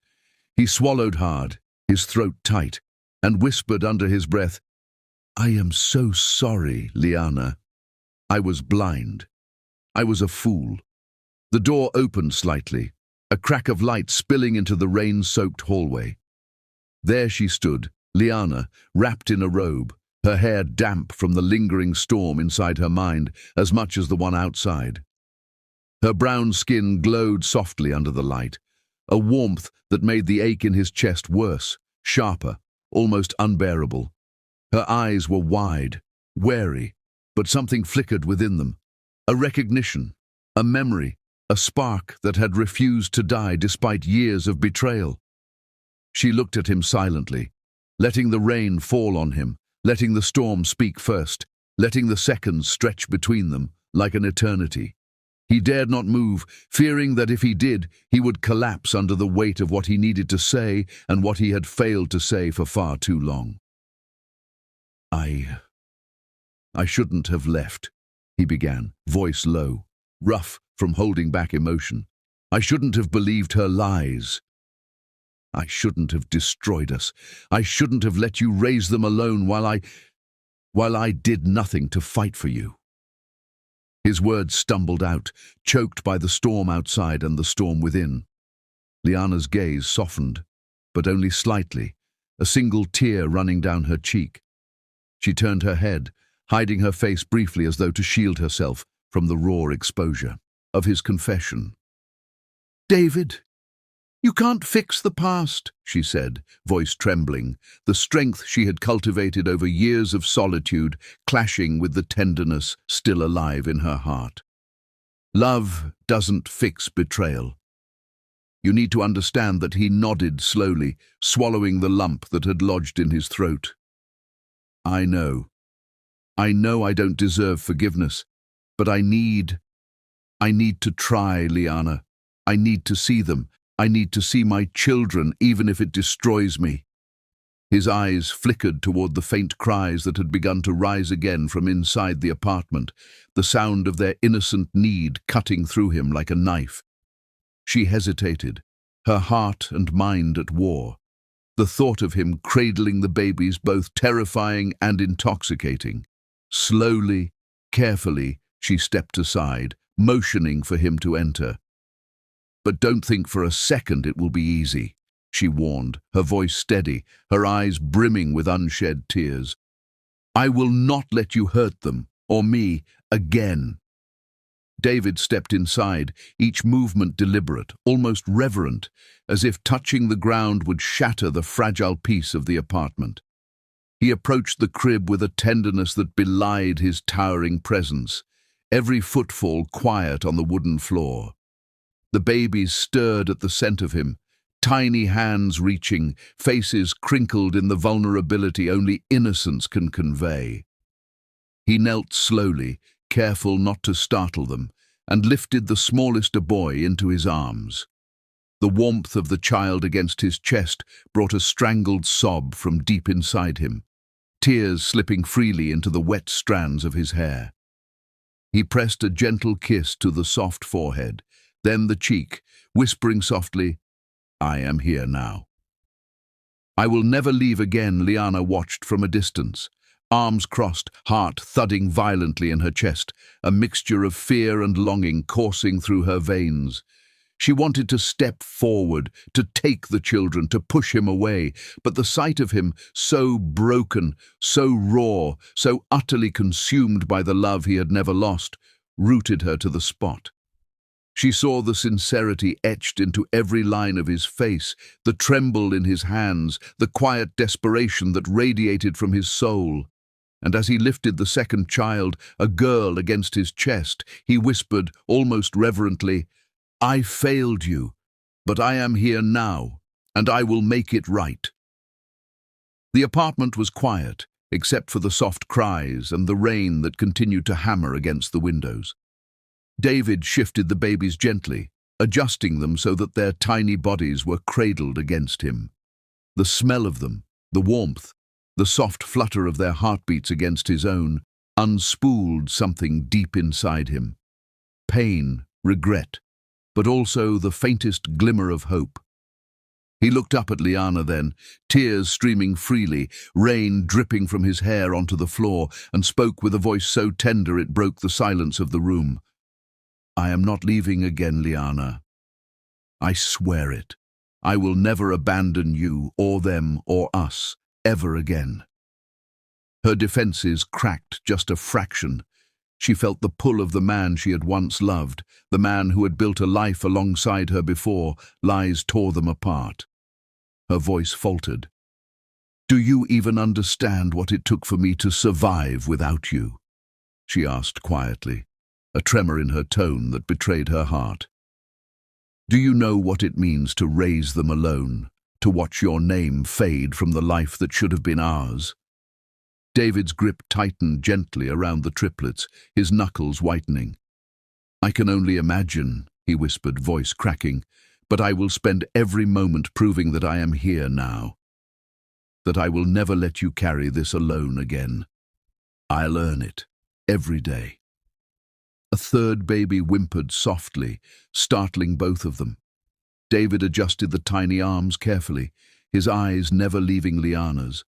Speaker 1: He swallowed hard, his throat tight, and whispered under his breath, "I am so sorry, Liana. I was blind. I was a fool." The door opened slightly, a crack of light spilling into the rain-soaked hallway. There she stood, Liana, wrapped in a robe, her hair damp from the lingering storm inside her mind as much as the one outside. Her brown skin glowed softly under the light, a warmth that made the ache in his chest worse, sharper, almost unbearable. Her eyes were wide, wary, but something flickered within them. A recognition, a memory, a spark that had refused to die despite years of betrayal. She looked at him silently, letting the rain fall on him, letting the storm speak first, letting the seconds stretch between them like an eternity. He dared not move, fearing that if he did, he would collapse under the weight of what he needed to say and what he had failed to say for far too long. I shouldn't have left," he began, voice low, rough from holding back emotion. "I shouldn't have believed her lies. I shouldn't have destroyed us. I shouldn't have let you raise them alone while I did nothing to fight for you." His words stumbled out, choked by the storm outside and the storm within. Liana's gaze softened, but only slightly, a single tear running down her cheek. She turned her head, hiding her face briefly as though to shield herself from the raw exposure of his confession. "David, you can't fix the past," she said, voice trembling, the strength she had cultivated over years of solitude clashing with the tenderness still alive in her heart. "Love doesn't fix betrayal. You need to understand." That he nodded slowly, swallowing the lump that had lodged in his throat. I know I don't deserve forgiveness, but I need to try, Liana. I need to see them. I need to see my children, even if it destroys me." His eyes flickered toward the faint cries that had begun to rise again from inside the apartment, the sound of their innocent need cutting through him like a knife. She hesitated, her heart and mind at war. The thought of him cradling the babies both terrifying and intoxicating. Slowly, carefully, she stepped aside, motioning for him to enter. "But don't think for a second it will be easy," she warned, her voice steady, her eyes brimming with unshed tears. "I will not let you hurt them, or me, again." David stepped inside, each movement deliberate, almost reverent, as if touching the ground would shatter the fragile peace of the apartment. He approached the crib with a tenderness that belied his towering presence, every footfall quiet on the wooden floor. The babies stirred at the scent of him, tiny hands reaching, faces crinkled in the vulnerability only innocence can convey. He knelt slowly, careful not to startle them, and lifted the smallest a boy into his arms. The warmth of the child against his chest brought a strangled sob from deep inside him, tears slipping freely into the wet strands of his hair. He pressed a gentle kiss to the soft forehead, then the cheek, whispering softly, "I am here now." "I will never leave again," Liana watched from a distance, arms crossed, heart thudding violently in her chest, a mixture of fear and longing coursing through her veins. She wanted to step forward, to take the children, to push him away, but the sight of him, so broken, so raw, so utterly consumed by the love he had never lost, rooted her to the spot. She saw the sincerity etched into every line of his face, the tremble in his hands, the quiet desperation that radiated from his soul. And as he lifted the second child, a girl, against his chest, he whispered, almost reverently, "I failed you, but I am here now, and I will make it right." The apartment was quiet, except for the soft cries and the rain that continued to hammer against the windows. David shifted the babies gently, adjusting them so that their tiny bodies were cradled against him. The smell of them, the warmth, the soft flutter of their heartbeats against his own, unspooled something deep inside him. Pain, regret, but also the faintest glimmer of hope. He looked up at Liana then, tears streaming freely, rain dripping from his hair onto the floor, and spoke with a voice so tender it broke the silence of the room. "I am not leaving again, Liana. I swear it. I will never abandon you, or them, or us, ever again." Her defenses cracked just a fraction. She felt the pull of the man she had once loved, the man who had built a life alongside her before lies tore them apart. Her voice faltered. "Do you even understand what it took for me to survive without you?" she asked quietly, a tremor in her tone that betrayed her heart. "Do you know what it means to raise them alone, to watch your name fade from the life that should have been ours?" David's grip tightened gently around the triplets, his knuckles whitening. "I can only imagine," he whispered, voice cracking, "but I will spend every moment proving that I am here now, that I will never let you carry this alone again. I'll earn it, every day." A third baby whimpered softly, startling both of them. David adjusted the tiny arms carefully, his eyes never leaving Liana's.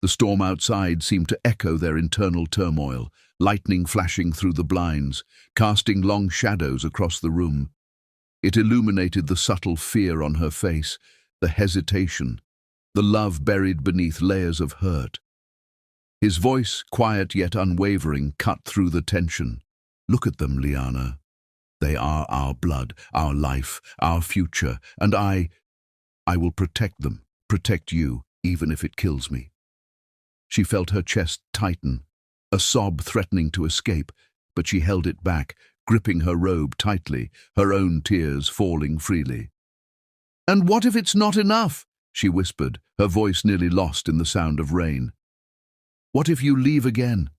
Speaker 1: The storm outside seemed to echo their internal turmoil, lightning flashing through the blinds, casting long shadows across the room. It illuminated the subtle fear on her face, the hesitation, the love buried beneath layers of hurt. His voice, quiet yet unwavering, cut through the tension. "Look at them, Liana. They are our blood, our life, our future, and I will protect them, protect you, even if it kills me." She felt her chest tighten, a sob threatening to escape, but she held it back, gripping her robe tightly, her own tears falling freely. "And what if it's not enough?" she whispered, her voice nearly lost in the sound of rain. "What if you leave again?"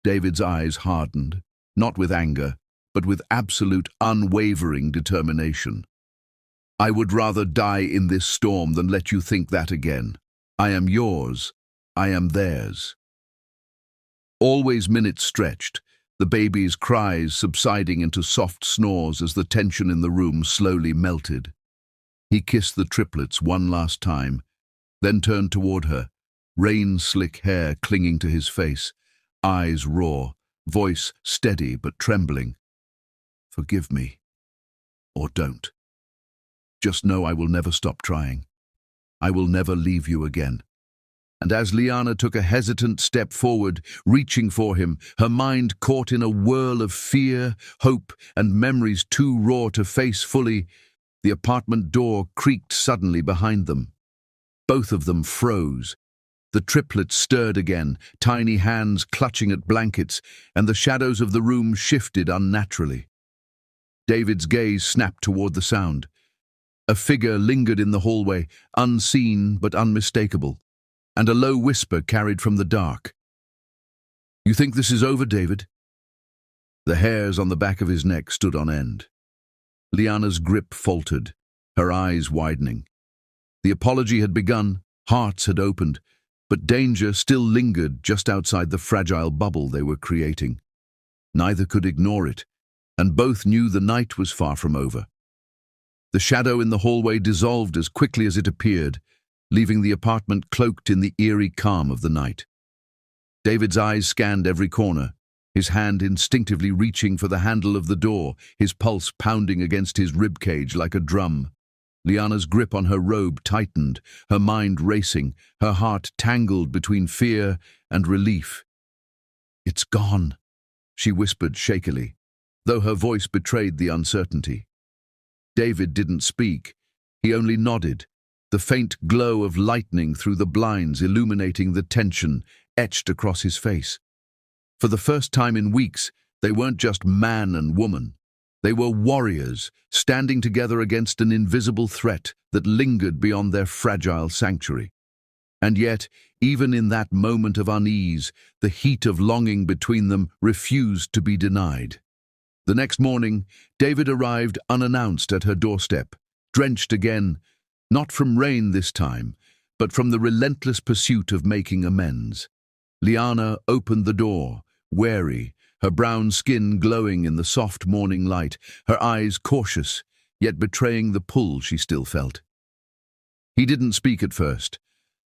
Speaker 1: David's eyes hardened, not with anger, but with absolute, unwavering determination. "I would rather die in this storm than let you think that again. I am yours. I am theirs." Always minutes stretched, the baby's cries subsiding into soft snores as the tension in the room slowly melted. He kissed the triplets one last time, then turned toward her, rain-slick hair clinging to his face, eyes raw, voice steady but trembling. "Forgive me. Or don't. Just know I will never stop trying. I will never leave you again." And as Liana took a hesitant step forward, reaching for him, her mind caught in a whirl of fear, hope, and memories too raw to face fully, the apartment door creaked suddenly behind them. Both of them froze. The triplets stirred again, tiny hands clutching at blankets, and the shadows of the room shifted unnaturally. David's gaze snapped toward the sound. A figure lingered in the hallway, unseen but unmistakable, and a low whisper carried from the dark. "You think this is over, David?" The hairs on the back of his neck stood on end. Liana's grip faltered, her eyes widening. The apology had begun, hearts had opened, but danger still lingered just outside the fragile bubble they were creating. Neither could ignore it, and both knew the night was far from over. The shadow in the hallway dissolved as quickly as it appeared, leaving the apartment cloaked in the eerie calm of the night. David's eyes scanned every corner, his hand instinctively reaching for the handle of the door, his pulse pounding against his ribcage like a drum. Liana's grip on her robe tightened, her mind racing, her heart tangled between fear and relief. "It's gone," she whispered shakily, though her voice betrayed the uncertainty. David didn't speak. He only nodded, the faint glow of lightning through the blinds illuminating the tension etched across his face. For the first time in weeks, they weren't just man and woman. They were warriors, standing together against an invisible threat that lingered beyond their fragile sanctuary. And yet, even in that moment of unease, the heat of longing between them refused to be denied. The next morning, David arrived unannounced at her doorstep, drenched again, not from rain this time, but from the relentless pursuit of making amends. Liana opened the door, wary, her brown skin glowing in the soft morning light, her eyes cautious, yet betraying the pull she still felt. He didn't speak at first,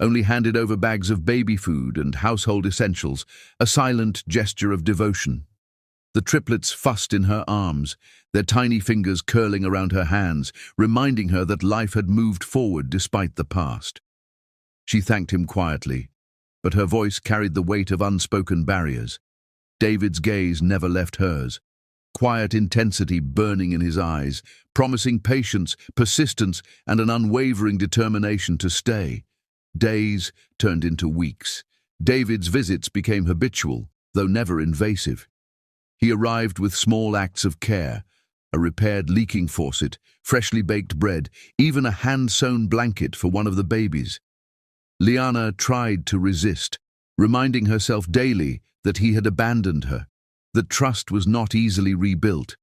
Speaker 1: only handed over bags of baby food and household essentials, a silent gesture of devotion. The triplets fussed in her arms, their tiny fingers curling around her hands, reminding her that life had moved forward despite the past. She thanked him quietly, but her voice carried the weight of unspoken barriers. David's gaze never left hers, quiet intensity burning in his eyes, promising patience, persistence, and an unwavering determination to stay. Days turned into weeks. David's visits became habitual, though never invasive. He arrived with small acts of care, a repaired leaking faucet, freshly baked bread, even a hand-sewn blanket for one of the babies. Liana tried to resist, reminding herself daily that he had abandoned her, that trust was not easily rebuilt.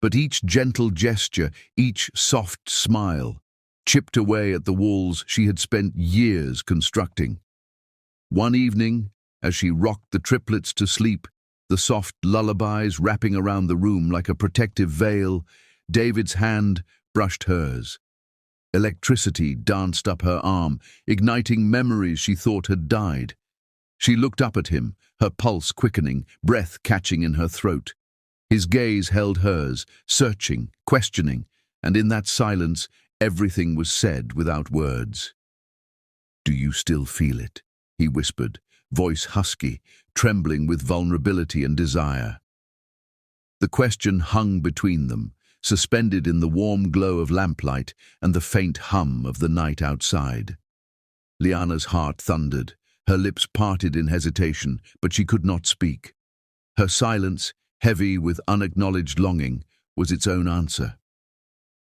Speaker 1: But each gentle gesture, each soft smile, chipped away at the walls she had spent years constructing. One evening, as she rocked the triplets to sleep, the soft lullabies wrapping around the room like a protective veil, David's hand brushed hers. Electricity danced up her arm, igniting memories she thought had died. She looked up at him, her pulse quickening, breath catching in her throat. His gaze held hers, searching, questioning, and in that silence, everything was said without words. "Do you still feel it?" he whispered, voice husky, trembling with vulnerability and desire. The question hung between them, suspended in the warm glow of lamplight and the faint hum of the night outside. Liana's heart thundered, her lips parted in hesitation, but she could not speak. Her silence, heavy with unacknowledged longing, was its own answer.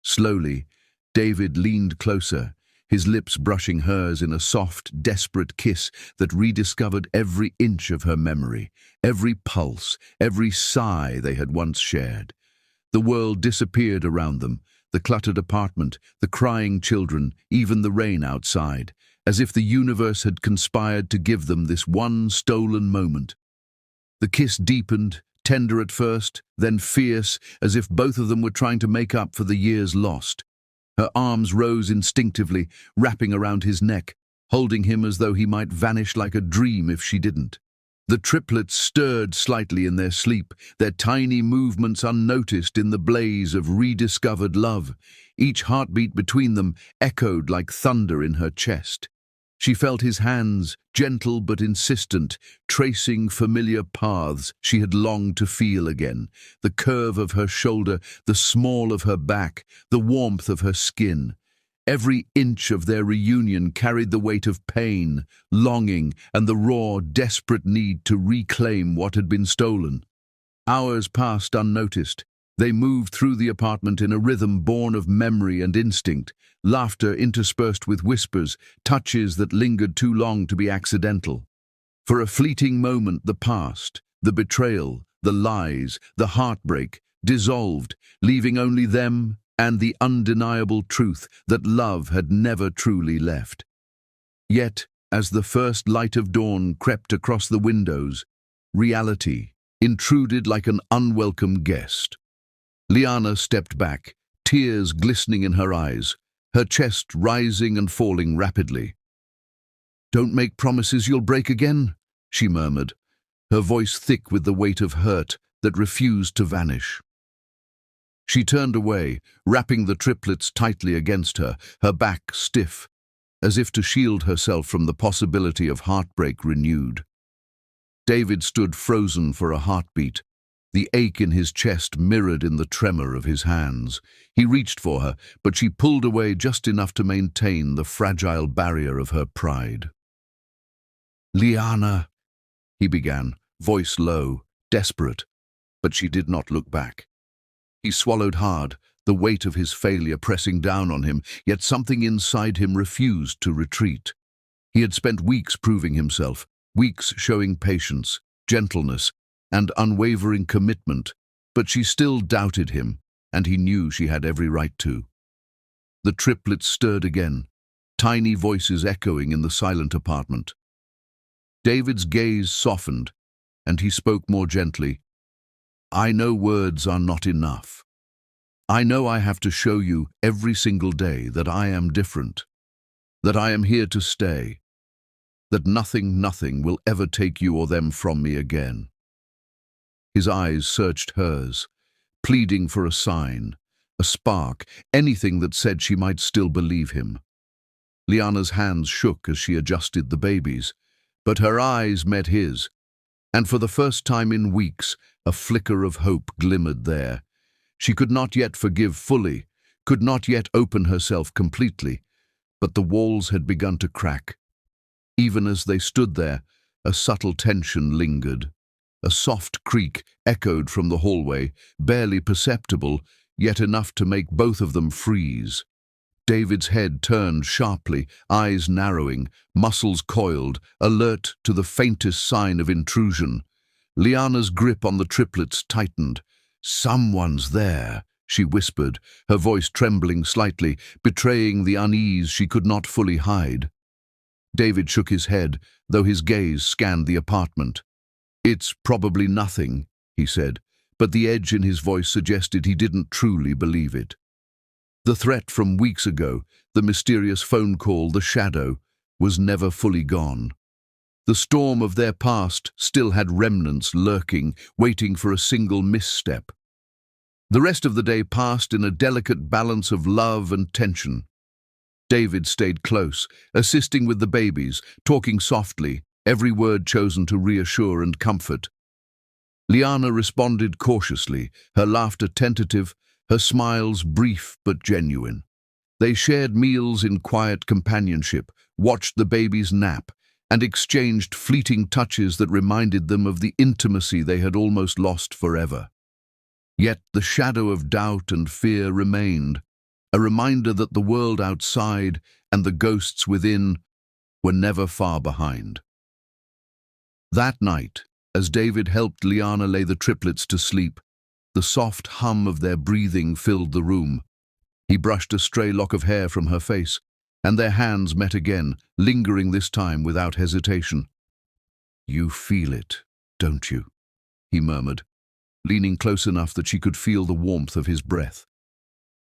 Speaker 1: Slowly, David leaned closer, his lips brushing hers in a soft, desperate kiss that rediscovered every inch of her memory, every pulse, every sigh they had once shared. The world disappeared around them, the cluttered apartment, the crying children, even the rain outside, as if the universe had conspired to give them this one stolen moment. The kiss deepened, tender at first, then fierce, as if both of them were trying to make up for the years lost. Her arms rose instinctively, wrapping around his neck, holding him as though he might vanish like a dream if she didn't. The triplets stirred slightly in their sleep, their tiny movements unnoticed in the blaze of rediscovered love. Each heartbeat between them echoed like thunder in her chest. She felt his hands, gentle but insistent, tracing familiar paths she had longed to feel again. The curve of her shoulder, the small of her back, the warmth of her skin. Every inch of their reunion carried the weight of pain, longing, and the raw, desperate need to reclaim what had been stolen. Hours passed unnoticed. They moved through the apartment in a rhythm born of memory and instinct, laughter interspersed with whispers, touches that lingered too long to be accidental. For a fleeting moment the past, the betrayal, the lies, the heartbreak, dissolved, leaving only them and the undeniable truth that love had never truly left. Yet, as the first light of dawn crept across the windows, reality intruded like an unwelcome guest. Liana stepped back, tears glistening in her eyes, her chest rising and falling rapidly. "Don't make promises you'll break again," she murmured, her voice thick with the weight of hurt that refused to vanish. She turned away, wrapping the triplets tightly against her, her back stiff, as if to shield herself from the possibility of heartbreak renewed. David stood frozen for a heartbeat, the ache in his chest mirrored in the tremor of his hands. He reached for her, but she pulled away just enough to maintain the fragile barrier of her pride. "Liana," he began, voice low, desperate, but she did not look back. He swallowed hard, the weight of his failure pressing down on him, yet something inside him refused to retreat. He had spent weeks proving himself, weeks showing patience, gentleness, and unwavering commitment, but she still doubted him, and he knew she had every right to. The triplets stirred again, tiny voices echoing in the silent apartment. David's gaze softened, and he spoke more gently. "I know words are not enough. I know I have to show you every single day that I am different, that I am here to stay, that nothing will ever take you or them from me again." His eyes searched hers, pleading for a sign, a spark, anything that said she might still believe him. Liana's hands shook as she adjusted the babies, but her eyes met his, and for the first time in weeks, a flicker of hope glimmered there. She could not yet forgive fully, could not yet open herself completely, but the walls had begun to crack. Even as they stood there, a subtle tension lingered. A soft creak echoed from the hallway, barely perceptible, yet enough to make both of them freeze. David's head turned sharply, eyes narrowing, muscles coiled, alert to the faintest sign of intrusion. Liana's grip on the triplets tightened. "Someone's there," she whispered, her voice trembling slightly, betraying the unease she could not fully hide. David shook his head, though his gaze scanned the apartment. "It's probably nothing," he said, but the edge in his voice suggested he didn't truly believe it. The threat from weeks ago, the mysterious phone call, the shadow, was never fully gone. The storm of their past still had remnants lurking, waiting for a single misstep. The rest of the day passed in a delicate balance of love and tension. David stayed close, assisting with the babies, talking softly, every word chosen to reassure and comfort. Liana responded cautiously, her laughter tentative, her smiles brief but genuine. They shared meals in quiet companionship, watched the babies nap, and exchanged fleeting touches that reminded them of the intimacy they had almost lost forever. Yet the shadow of doubt and fear remained, a reminder that the world outside and the ghosts within were never far behind. That night, as David helped Liana lay the triplets to sleep, the soft hum of their breathing filled the room. He brushed a stray lock of hair from her face, and their hands met again, lingering this time without hesitation. "You feel it, don't you?" he murmured, leaning close enough that she could feel the warmth of his breath.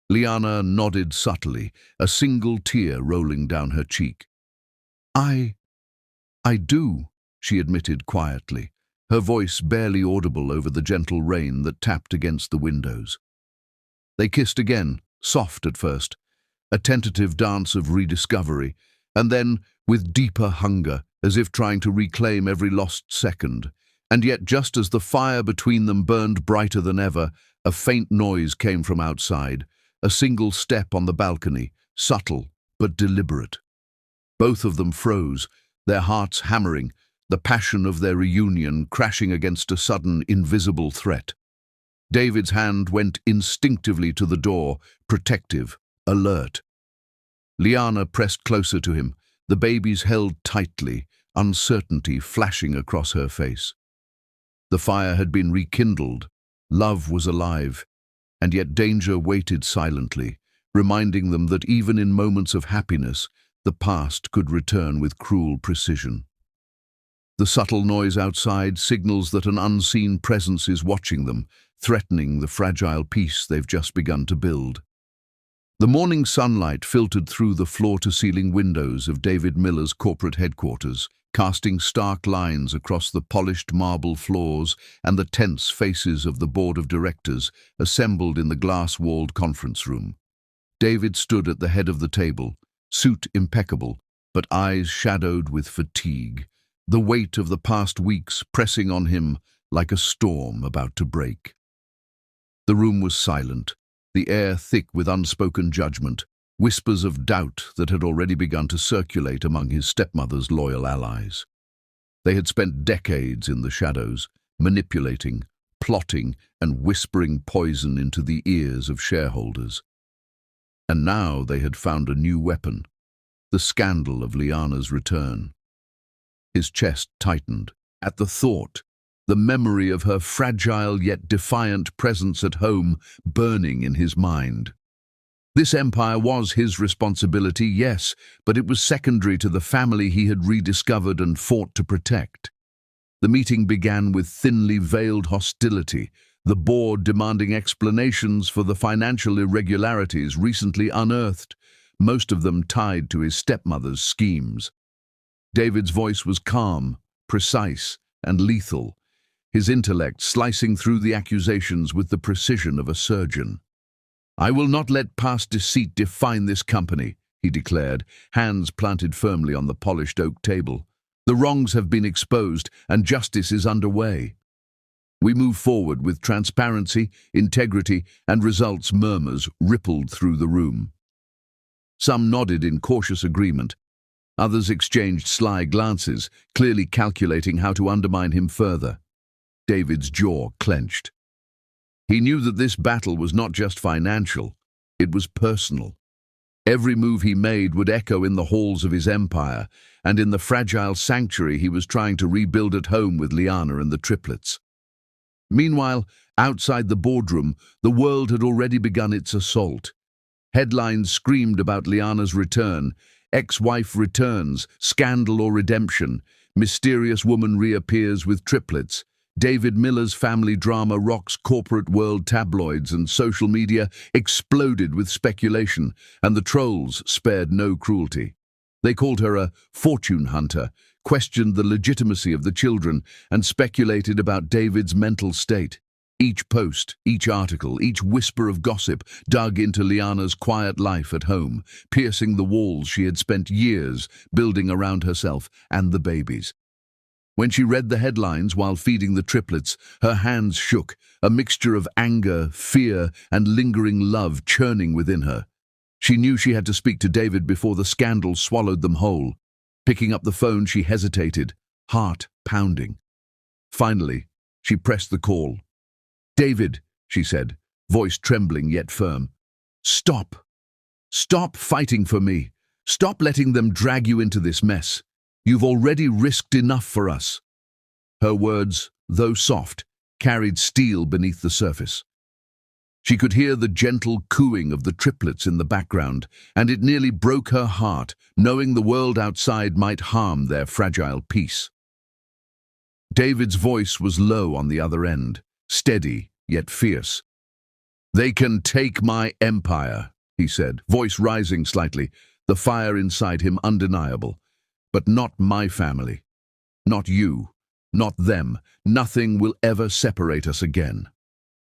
Speaker 1: Liana nodded subtly, a single tear rolling down her cheek. I do," she admitted quietly, her voice barely audible over the gentle rain that tapped against the windows. They kissed again, soft at first, a tentative dance of rediscovery, and then, with deeper hunger, as if trying to reclaim every lost second. And yet, just as the fire between them burned brighter than ever, a faint noise came from outside, a single step on the balcony, subtle but deliberate. Both of them froze, their hearts hammering, the passion of their reunion crashing against a sudden, invisible threat. David's hand went instinctively to the door, protective, alert. Liana pressed closer to him, the babies held tightly, uncertainty flashing across her face. The fire had been rekindled, love was alive, and yet danger waited silently, reminding them that even in moments of happiness, the past could return with cruel precision. The subtle noise outside signals that an unseen presence is watching them, threatening the fragile peace they've just begun to build. The morning sunlight filtered through the floor-to-ceiling windows of David Miller's corporate headquarters, casting stark lines across the polished marble floors and the tense faces of the board of directors assembled in the glass-walled conference room. David stood at the head of the table, suit impeccable, but eyes shadowed with fatigue, the weight of the past weeks pressing on him like a storm about to break. The room was silent, the air thick with unspoken judgment, whispers of doubt that had already begun to circulate among his stepmother's loyal allies. They had spent decades in the shadows, manipulating, plotting, and whispering poison into the ears of shareholders. And now they had found a new weapon, the scandal of Liana's return. His chest tightened at the thought, the memory of her fragile yet defiant presence at home burning in his mind. This empire was his responsibility, yes, but it was secondary to the family he had rediscovered and fought to protect. The meeting began with thinly veiled hostility, the board demanding explanations for the financial irregularities recently unearthed, most of them tied to his stepmother's schemes. David's voice was calm, precise, and lethal, his intellect slicing through the accusations with the precision of a surgeon. "I will not let past deceit define this company," he declared, hands planted firmly on the polished oak table. "The wrongs have been exposed, and justice is underway. We move forward with transparency, integrity, and results." Murmurs rippled through the room. Some nodded in cautious agreement. Others exchanged sly glances, clearly calculating how to undermine him further. David's jaw clenched. He knew that this battle was not just financial, it was personal. Every move he made would echo in the halls of his empire, and in the fragile sanctuary he was trying to rebuild at home with Liana and the triplets. Meanwhile, outside the boardroom, the world had already begun its assault. Headlines screamed about Liana's return: ex-wife returns, scandal or redemption, mysterious woman reappears with triplets. David Miller's family drama rocks corporate world tabloids, and social media exploded with speculation, and the trolls spared no cruelty. They called her a fortune hunter, questioned the legitimacy of the children, and speculated about David's mental state. Each post, each article, each whisper of gossip dug into Liana's quiet life at home, piercing the walls she had spent years building around herself and the babies. When she read the headlines while feeding the triplets, her hands shook, a mixture of anger, fear, and lingering love churning within her. She knew she had to speak to David before the scandal swallowed them whole. Picking up the phone, she hesitated, heart pounding. Finally, she pressed the call. "David," she said, voice trembling yet firm. "Stop. Stop fighting for me. Stop letting them drag you into this mess. You've already risked enough for us." Her words, though soft, carried steel beneath the surface. She could hear the gentle cooing of the triplets in the background, and it nearly broke her heart, knowing the world outside might harm their fragile peace. David's voice was low on the other end, steady yet fierce. "They can take my empire," he said, voice rising slightly, the fire inside him undeniable. "But not my family. Not you. Not them. Nothing will ever separate us again."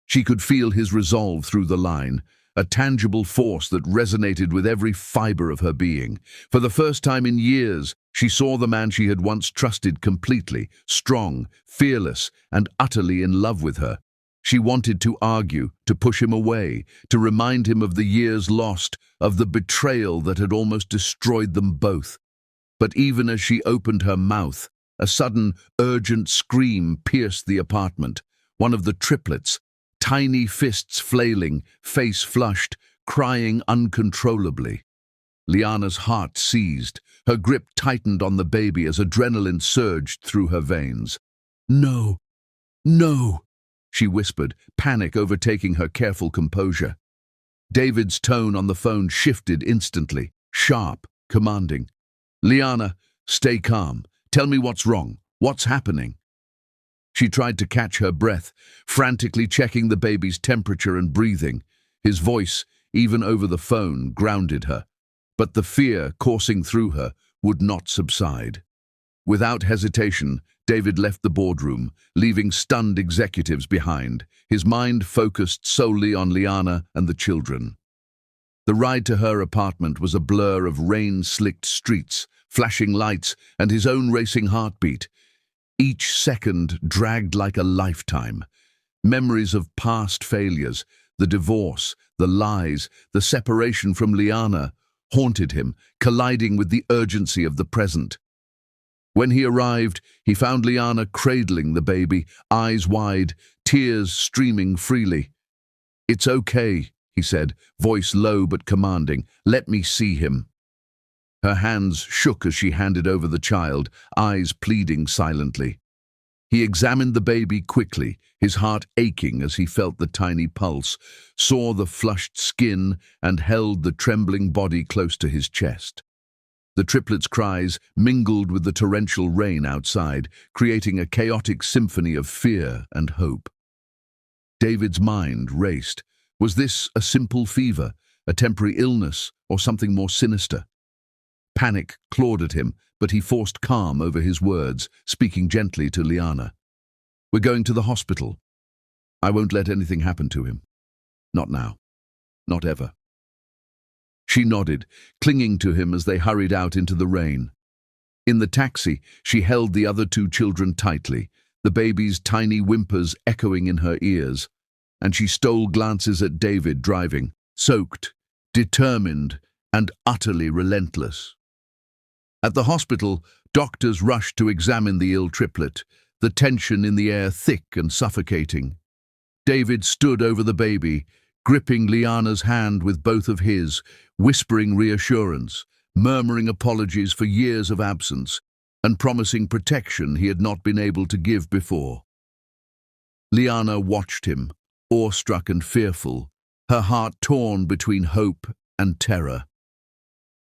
Speaker 1: She could feel his resolve through the line, a tangible force that resonated with every fiber of her being. For the first time in years, she saw the man she had once trusted completely, strong, fearless, and utterly in love with her. She wanted to argue, to push him away, to remind him of the years lost, of the betrayal that had almost destroyed them both. But even as she opened her mouth, a sudden, urgent scream pierced the apartment. One of the triplets, tiny fists flailing, face flushed, crying uncontrollably. Liana's heart seized. Her grip tightened on the baby as adrenaline surged through her veins. "No, no," she whispered, panic overtaking her careful composure. David's tone on the phone shifted instantly, sharp, commanding. "Liana, stay calm. Tell me what's wrong. What's happening?" She tried to catch her breath, frantically checking the baby's temperature and breathing. His voice, even over the phone, grounded her. But the fear coursing through her would not subside. Without hesitation, David left the boardroom, leaving stunned executives behind, his mind focused solely on Liana and the children. The ride to her apartment was a blur of rain-slicked streets, flashing lights, and his own racing heartbeat. Each second dragged like a lifetime. Memories of past failures, the divorce, the lies, the separation from Liana, haunted him, colliding with the urgency of the present. When he arrived, he found Liana cradling the baby, eyes wide, tears streaming freely. "It's okay," he said, voice low but commanding. "Let me see him." Her hands shook as she handed over the child, eyes pleading silently. He examined the baby quickly, his heart aching as he felt the tiny pulse, saw the flushed skin, and held the trembling body close to his chest. The triplets' cries mingled with the torrential rain outside, creating a chaotic symphony of fear and hope. David's mind raced. Was this a simple fever, a temporary illness, or something more sinister? Panic clawed at him, but he forced calm over his words, speaking gently to Liana. "We're going to the hospital. I won't let anything happen to him. Not now. Not ever." She nodded, clinging to him as they hurried out into the rain. In the taxi, she held the other two children tightly, the baby's tiny whimpers echoing in her ears, and she stole glances at David driving, soaked, determined, and utterly relentless. At the hospital, doctors rushed to examine the ill triplet, the tension in the air thick and suffocating. David stood over the baby, gripping Liana's hand with both of his, whispering reassurance, murmuring apologies for years of absence, and promising protection he had not been able to give before. Liana watched him, awestruck and fearful, her heart torn between hope and terror.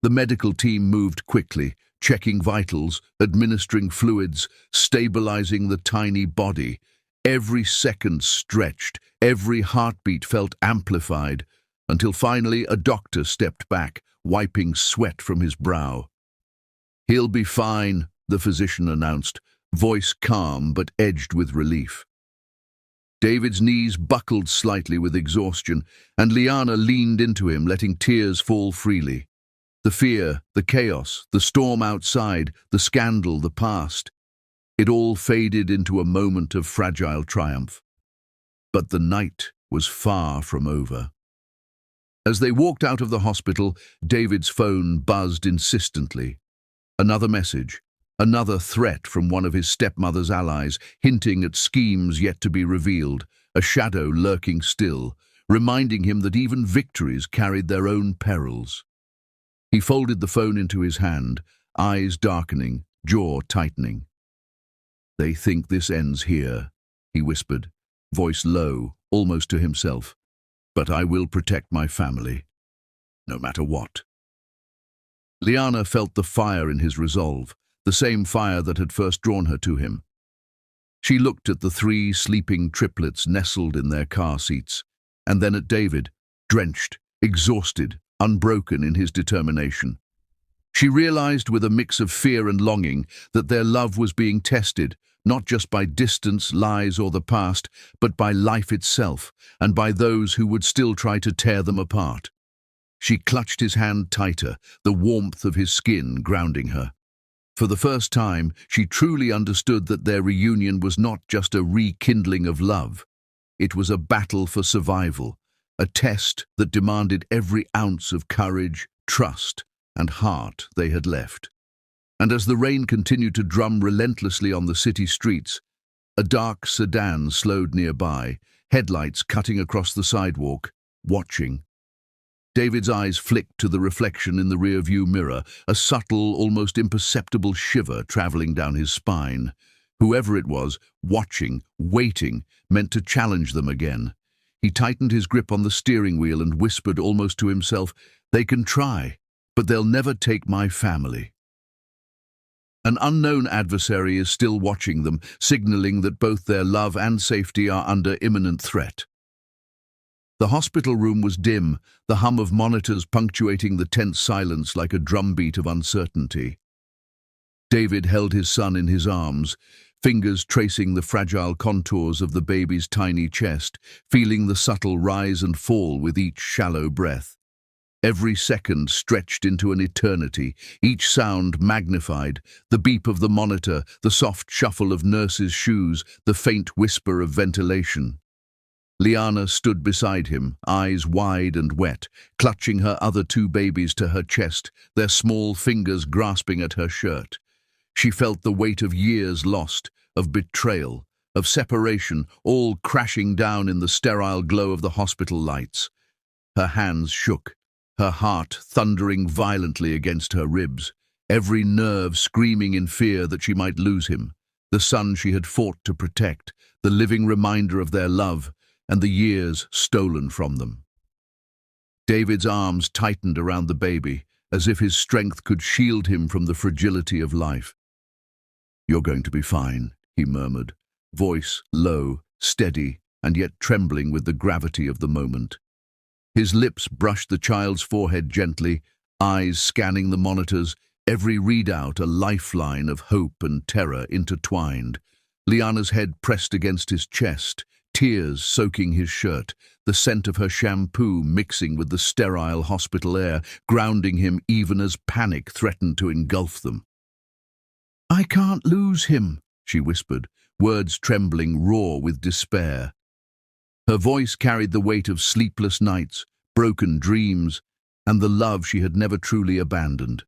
Speaker 1: The medical team moved quickly, checking vitals, administering fluids, stabilizing the tiny body. Every second stretched, every heartbeat felt amplified, until finally a doctor stepped back, wiping sweat from his brow. "He'll be fine," the physician announced, voice calm but edged with relief. David's knees buckled slightly with exhaustion, and Liana leaned into him, letting tears fall freely. The fear, the chaos, the storm outside, the scandal, the past. It all faded into a moment of fragile triumph. But the night was far from over. As they walked out of the hospital, David's phone buzzed insistently. Another message, another threat from one of his stepmother's allies, hinting at schemes yet to be revealed, a shadow lurking still, reminding him that even victories carried their own perils. He folded the phone into his hand, eyes darkening, jaw tightening. "They think this ends here," he whispered, voice low, almost to himself. "But I will protect my family, no matter what." Liana felt the fire in his resolve, the same fire that had first drawn her to him. She looked at the three sleeping triplets nestled in their car seats, and then at David, drenched, exhausted, unbroken in his determination. She realized with a mix of fear and longing that their love was being tested, not just by distance, lies, or the past, but by life itself, and by those who would still try to tear them apart. She clutched his hand tighter, the warmth of his skin grounding her. For the first time, she truly understood that their reunion was not just a rekindling of love. It was a battle for survival, a test that demanded every ounce of courage, trust, and heart they had left. And as the rain continued to drum relentlessly on the city streets, a dark sedan slowed nearby, headlights cutting across the sidewalk, watching. David's eyes flicked to the reflection in the rear-view mirror, a subtle, almost imperceptible shiver traveling down his spine. Whoever it was, watching, waiting, meant to challenge them again. He tightened his grip on the steering wheel and whispered almost to himself, "They can try, but they'll never take my family." An unknown adversary is still watching them, signaling that both their love and safety are under imminent threat. The hospital room was dim, the hum of monitors punctuating the tense silence like a drumbeat of uncertainty. David held his son in his arms, fingers tracing the fragile contours of the baby's tiny chest, feeling the subtle rise and fall with each shallow breath. Every second stretched into an eternity, each sound magnified, the beep of the monitor, the soft shuffle of nurses' shoes, the faint whisper of ventilation. Liana stood beside him, eyes wide and wet, clutching her other two babies to her chest, their small fingers grasping at her shirt. She felt the weight of years lost, of betrayal, of separation, all crashing down in the sterile glow of the hospital lights. Her hands shook, her heart thundering violently against her ribs, every nerve screaming in fear that she might lose him, the son she had fought to protect, the living reminder of their love and the years stolen from them. David's arms tightened around the baby, as if his strength could shield him from the fragility of life. "You're going to be fine," he murmured, voice low, steady, and yet trembling with the gravity of the moment. His lips brushed the child's forehead gently, eyes scanning the monitors, every readout a lifeline of hope and terror intertwined. Liana's head pressed against his chest, tears soaking his shirt, the scent of her shampoo mixing with the sterile hospital air, grounding him even as panic threatened to engulf them. "I can't lose him," she whispered, words trembling raw with despair. Her voice carried the weight of sleepless nights, broken dreams, and the love she had never truly abandoned.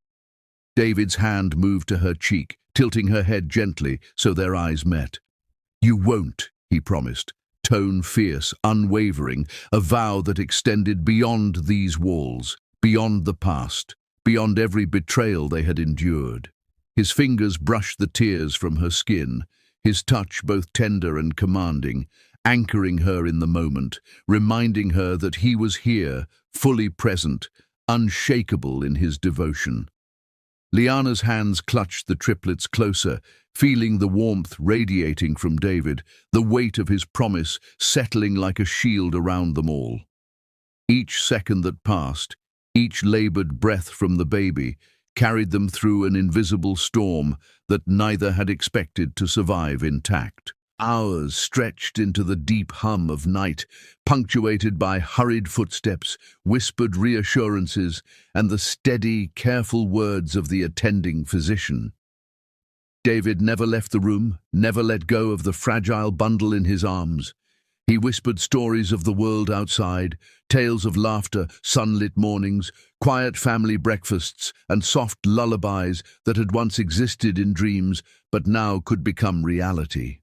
Speaker 1: David's hand moved to her cheek, tilting her head gently so their eyes met. "You won't," he promised, tone fierce, unwavering, a vow that extended beyond these walls, beyond the past, beyond every betrayal they had endured. His fingers brushed the tears from her skin, his touch both tender and commanding, anchoring her in the moment, reminding her that he was here, fully present, unshakable in his devotion. Liana's hands clutched the triplets closer, feeling the warmth radiating from David, the weight of his promise settling like a shield around them all. Each second that passed, each labored breath from the baby, carried them through an invisible storm that neither had expected to survive intact. Hours stretched into the deep hum of night, punctuated by hurried footsteps, whispered reassurances, and the steady, careful words of the attending physician. David never left the room, never let go of the fragile bundle in his arms. He whispered stories of the world outside, tales of laughter, sunlit mornings, quiet family breakfasts, and soft lullabies that had once existed in dreams but now could become reality.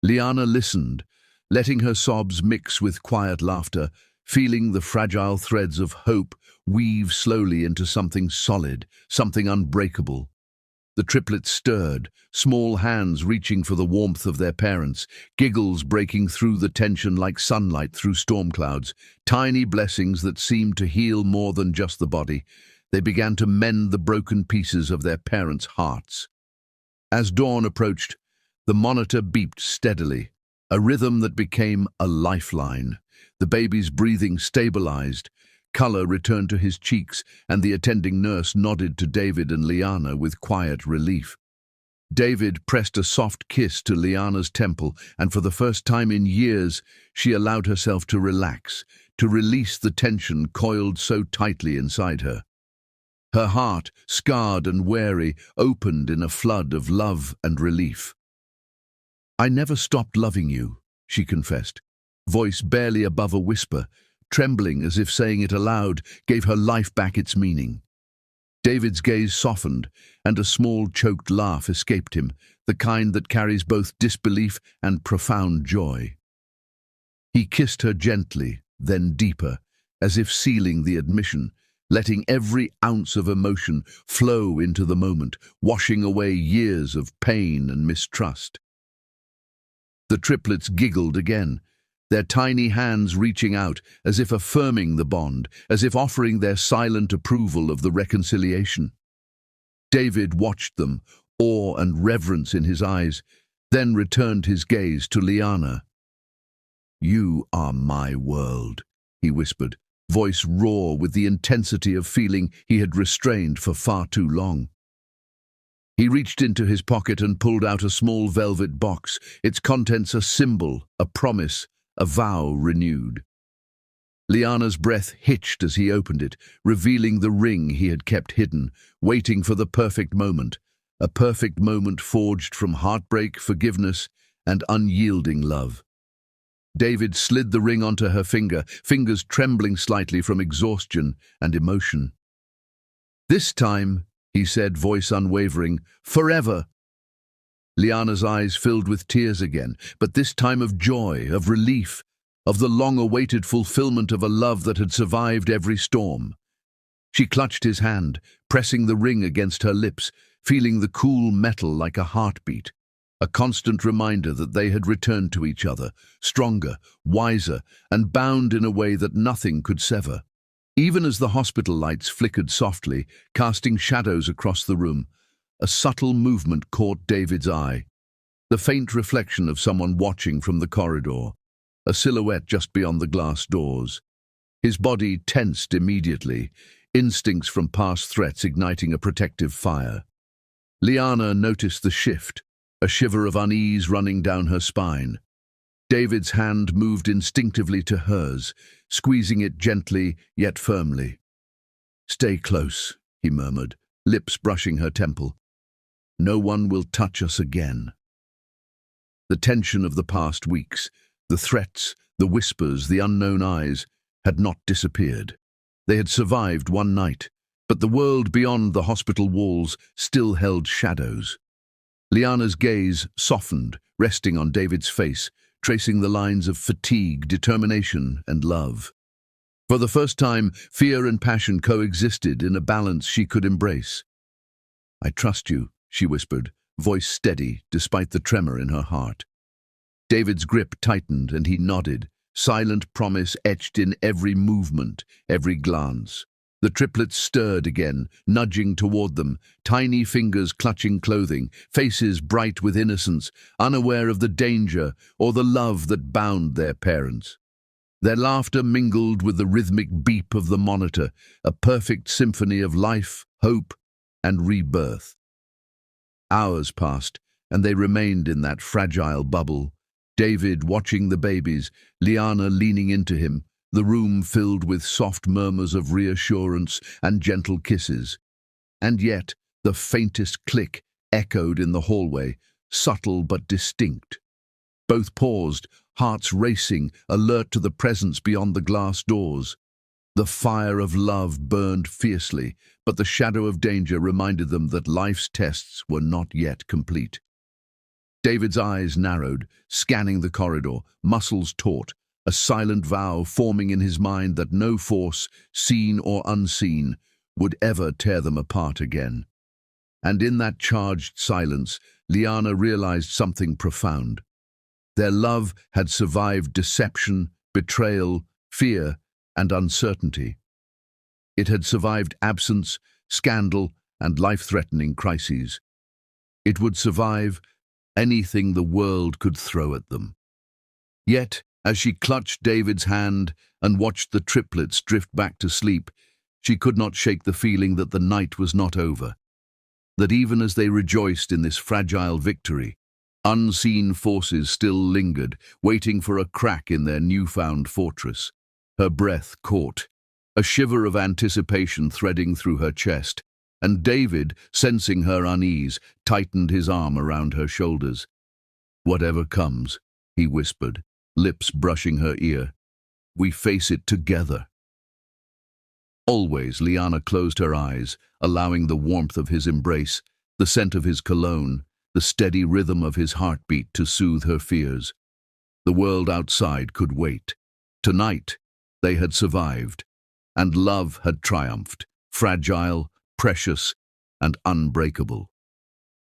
Speaker 1: Liana listened, letting her sobs mix with quiet laughter, feeling the fragile threads of hope weave slowly into something solid, something unbreakable. The triplets stirred, small hands reaching for the warmth of their parents, giggles breaking through the tension like sunlight through storm clouds, tiny blessings that seemed to heal more than just the body. They began to mend the broken pieces of their parents' hearts. As dawn approached, the monitor beeped steadily, a rhythm that became a lifeline. The baby's breathing stabilized, color returned to his cheeks, and the attending nurse nodded to David and Liana with quiet relief. David pressed a soft kiss to Liana's temple, and for the first time in years, she allowed herself to relax, to release the tension coiled so tightly inside her. Her heart, scarred and wary, opened in a flood of love and relief. "I never stopped loving you," she confessed, voice barely above a whisper, trembling as if saying it aloud gave her life back its meaning. David's gaze softened, and a small choked laugh escaped him, the kind that carries both disbelief and profound joy. He kissed her gently, then deeper, as if sealing the admission, letting every ounce of emotion flow into the moment, washing away years of pain and mistrust. The triplets giggled again, their tiny hands reaching out as if affirming the bond, as if offering their silent approval of the reconciliation. David watched them, awe and reverence in his eyes, then returned his gaze to Liana. "You are my world," he whispered, voice raw with the intensity of feeling he had restrained for far too long. He reached into his pocket and pulled out a small velvet box, its contents a symbol, a promise, a vow renewed. Liana's breath hitched as he opened it, revealing the ring he had kept hidden, waiting for the perfect moment, a perfect moment forged from heartbreak, forgiveness, and unyielding love. David slid the ring onto her finger, fingers trembling slightly from exhaustion and emotion. "This time," he said, voice unwavering, "forever." Liana's eyes filled with tears again, but this time of joy, of relief, of the long-awaited fulfillment of a love that had survived every storm. She clutched his hand, pressing the ring against her lips, feeling the cool metal like a heartbeat. A constant reminder that they had returned to each other, stronger, wiser, and bound in a way that nothing could sever. Even as the hospital lights flickered softly, casting shadows across the room, a subtle movement caught David's eye. The faint reflection of someone watching from the corridor, a silhouette just beyond the glass doors. His body tensed immediately, instincts from past threats igniting a protective fire. Liana noticed the shift, a shiver of unease running down her spine. David's hand moved instinctively to hers, squeezing it gently yet firmly. "Stay close," he murmured, lips brushing her temple. "No one will touch us again." The tension of the past weeks, the threats, the whispers, the unknown eyes, had not disappeared. They had survived one night, but the world beyond the hospital walls still held shadows. Liana's gaze softened, resting on David's face, tracing the lines of fatigue, determination, and love. For the first time, fear and passion coexisted in a balance she could embrace. "I trust you," she whispered, voice steady despite the tremor in her heart. David's grip tightened and he nodded, silent promise etched in every movement, every glance. The triplets stirred again, nudging toward them, tiny fingers clutching clothing, faces bright with innocence, unaware of the danger or the love that bound their parents. Their laughter mingled with the rhythmic beep of the monitor, a perfect symphony of life, hope, and rebirth. Hours passed, and they remained in that fragile bubble. David watching the babies, Liana leaning into him, the room filled with soft murmurs of reassurance and gentle kisses. And yet, the faintest click echoed in the hallway, subtle but distinct. Both paused, hearts racing, alert to the presence beyond the glass doors. The fire of love burned fiercely, but the shadow of danger reminded them that life's tests were not yet complete. David's eyes narrowed, scanning the corridor, muscles taut, a silent vow forming in his mind that no force, seen or unseen, would ever tear them apart again. And in that charged silence, Liana realized something profound. Their love had survived deception, betrayal, fear, and uncertainty. It had survived absence, scandal, and life-threatening crises. It would survive anything the world could throw at them. Yet, as she clutched David's hand and watched the triplets drift back to sleep, she could not shake the feeling that the night was not over. That even as they rejoiced in this fragile victory, unseen forces still lingered, waiting for a crack in their newfound fortress. Her breath caught, a shiver of anticipation threading through her chest, and David, sensing her unease, tightened his arm around her shoulders. "Whatever comes," he whispered, lips brushing her ear, "we face it together." Always, Liana closed her eyes, allowing the warmth of his embrace, the scent of his cologne, the steady rhythm of his heartbeat to soothe her fears. The world outside could wait. Tonight, they had survived, and love had triumphed, fragile, precious, and unbreakable.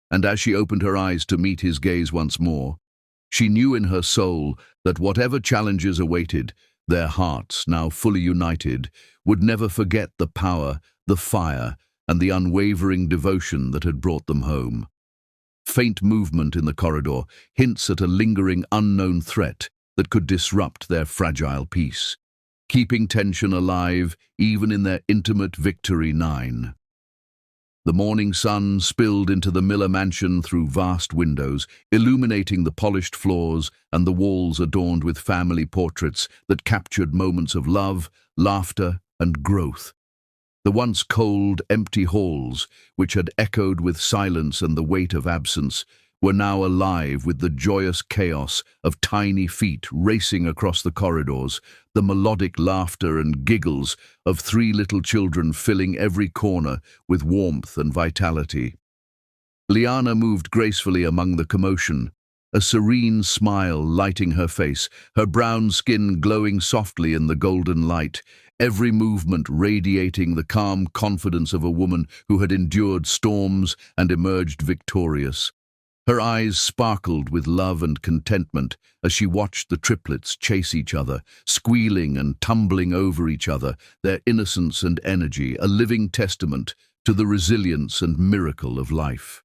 Speaker 1: And as she opened her eyes to meet his gaze once more, she knew in her soul that whatever challenges awaited, their hearts, now fully united, would never forget the power, the fire, and the unwavering devotion that had brought them home. Faint movement in the corridor, hints at a lingering unknown threat that could disrupt their fragile peace, keeping tension alive even in their intimate victory 9. The morning sun spilled into the Miller mansion through vast windows, illuminating the polished floors and the walls adorned with family portraits that captured moments of love, laughter, and growth. The once cold, empty halls, which had echoed with silence and the weight of absence, were now alive with the joyous chaos of tiny feet racing across the corridors, the melodic laughter and giggles of 3 little children filling every corner with warmth and vitality. Liana moved gracefully among the commotion, a serene smile lighting her face, her brown skin glowing softly in the golden light, every movement radiating the calm confidence of a woman who had endured storms and emerged victorious. Her eyes sparkled with love and contentment as she watched the triplets chase each other, squealing and tumbling over each other, their innocence and energy a living testament to the resilience and miracle of life.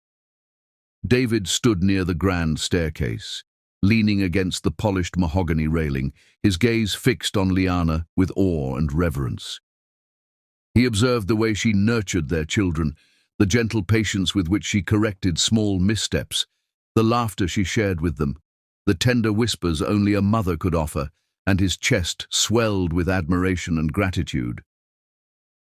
Speaker 1: David stood near the grand staircase, leaning against the polished mahogany railing, his gaze fixed on Liana with awe and reverence. He observed the way she nurtured their children, the gentle patience with which she corrected small missteps, the laughter she shared with them, the tender whispers only a mother could offer, and his chest swelled with admiration and gratitude.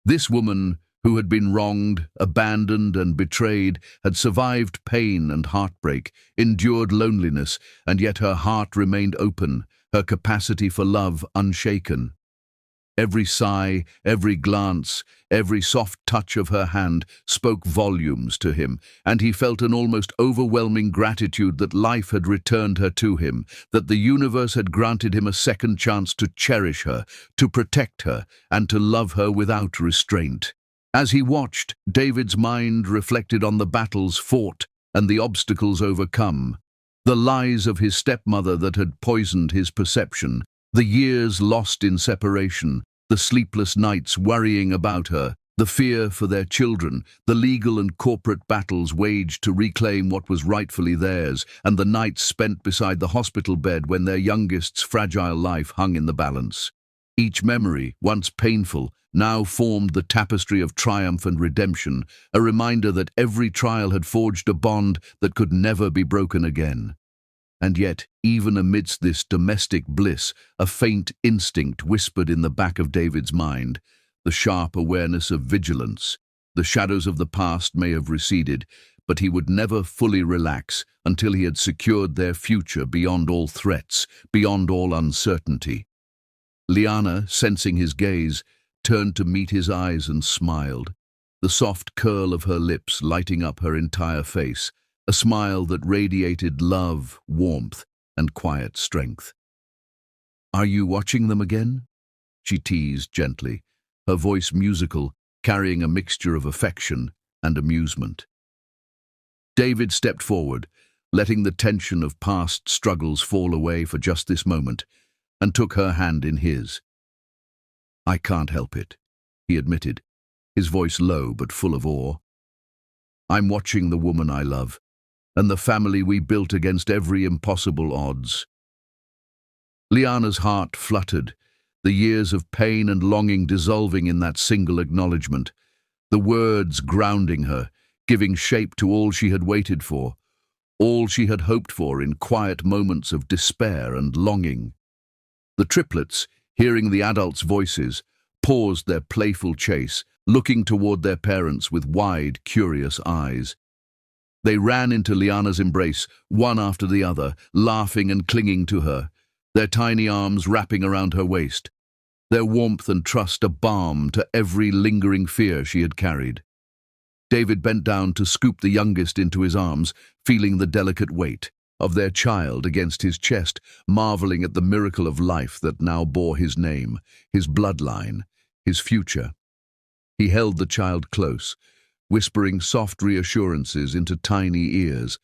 Speaker 1: This woman, who had been wronged, abandoned, and betrayed, had survived pain and heartbreak, endured loneliness, and yet her heart remained open, her capacity for love unshaken. Every sigh, every glance, every soft touch of her hand spoke volumes to him, and he felt an almost overwhelming gratitude that life had returned her to him, that the universe had granted him a second chance to cherish her, to protect her, and to love her without restraint. As he watched, David's mind reflected on the battles fought and the obstacles overcome, the lies of his stepmother that had poisoned his perception, the years lost in separation, the sleepless nights worrying about her, the fear for their children, the legal and corporate battles waged to reclaim what was rightfully theirs, and the nights spent beside the hospital bed when their youngest's fragile life hung in the balance. Each memory, once painful, now formed the tapestry of triumph and redemption, a reminder that every trial had forged a bond that could never be broken again. And yet, even amidst this domestic bliss, a faint instinct whispered in the back of David's mind, the sharp awareness of vigilance. The shadows of the past may have receded, but he would never fully relax until he had secured their future beyond all threats, beyond all uncertainty. Liana, sensing his gaze, turned to meet his eyes and smiled, the soft curl of her lips lighting up her entire face, a smile that radiated love, warmth, and quiet strength. "Are you watching them again?" she teased gently, her voice musical, carrying a mixture of affection and amusement. David stepped forward, letting the tension of past struggles fall away for just this moment, and took her hand in his. "I can't help it," he admitted, his voice low but full of awe. "I'm watching the woman I love, and the family we built against every impossible odds." Liana's heart fluttered, the years of pain and longing dissolving in that single acknowledgement, the words grounding her, giving shape to all she had waited for, all she had hoped for in quiet moments of despair and longing. The triplets, hearing the adults' voices, paused their playful chase, looking toward their parents with wide, curious eyes. They ran into Liana's embrace, one after the other, laughing and clinging to her, their tiny arms wrapping around her waist, their warmth and trust a balm to every lingering fear she had carried. David bent down to scoop the youngest into his arms, feeling the delicate weight of their child against his chest, marveling at the miracle of life that now bore his name, his bloodline, his future. He held the child close, whispering soft reassurances into tiny ears,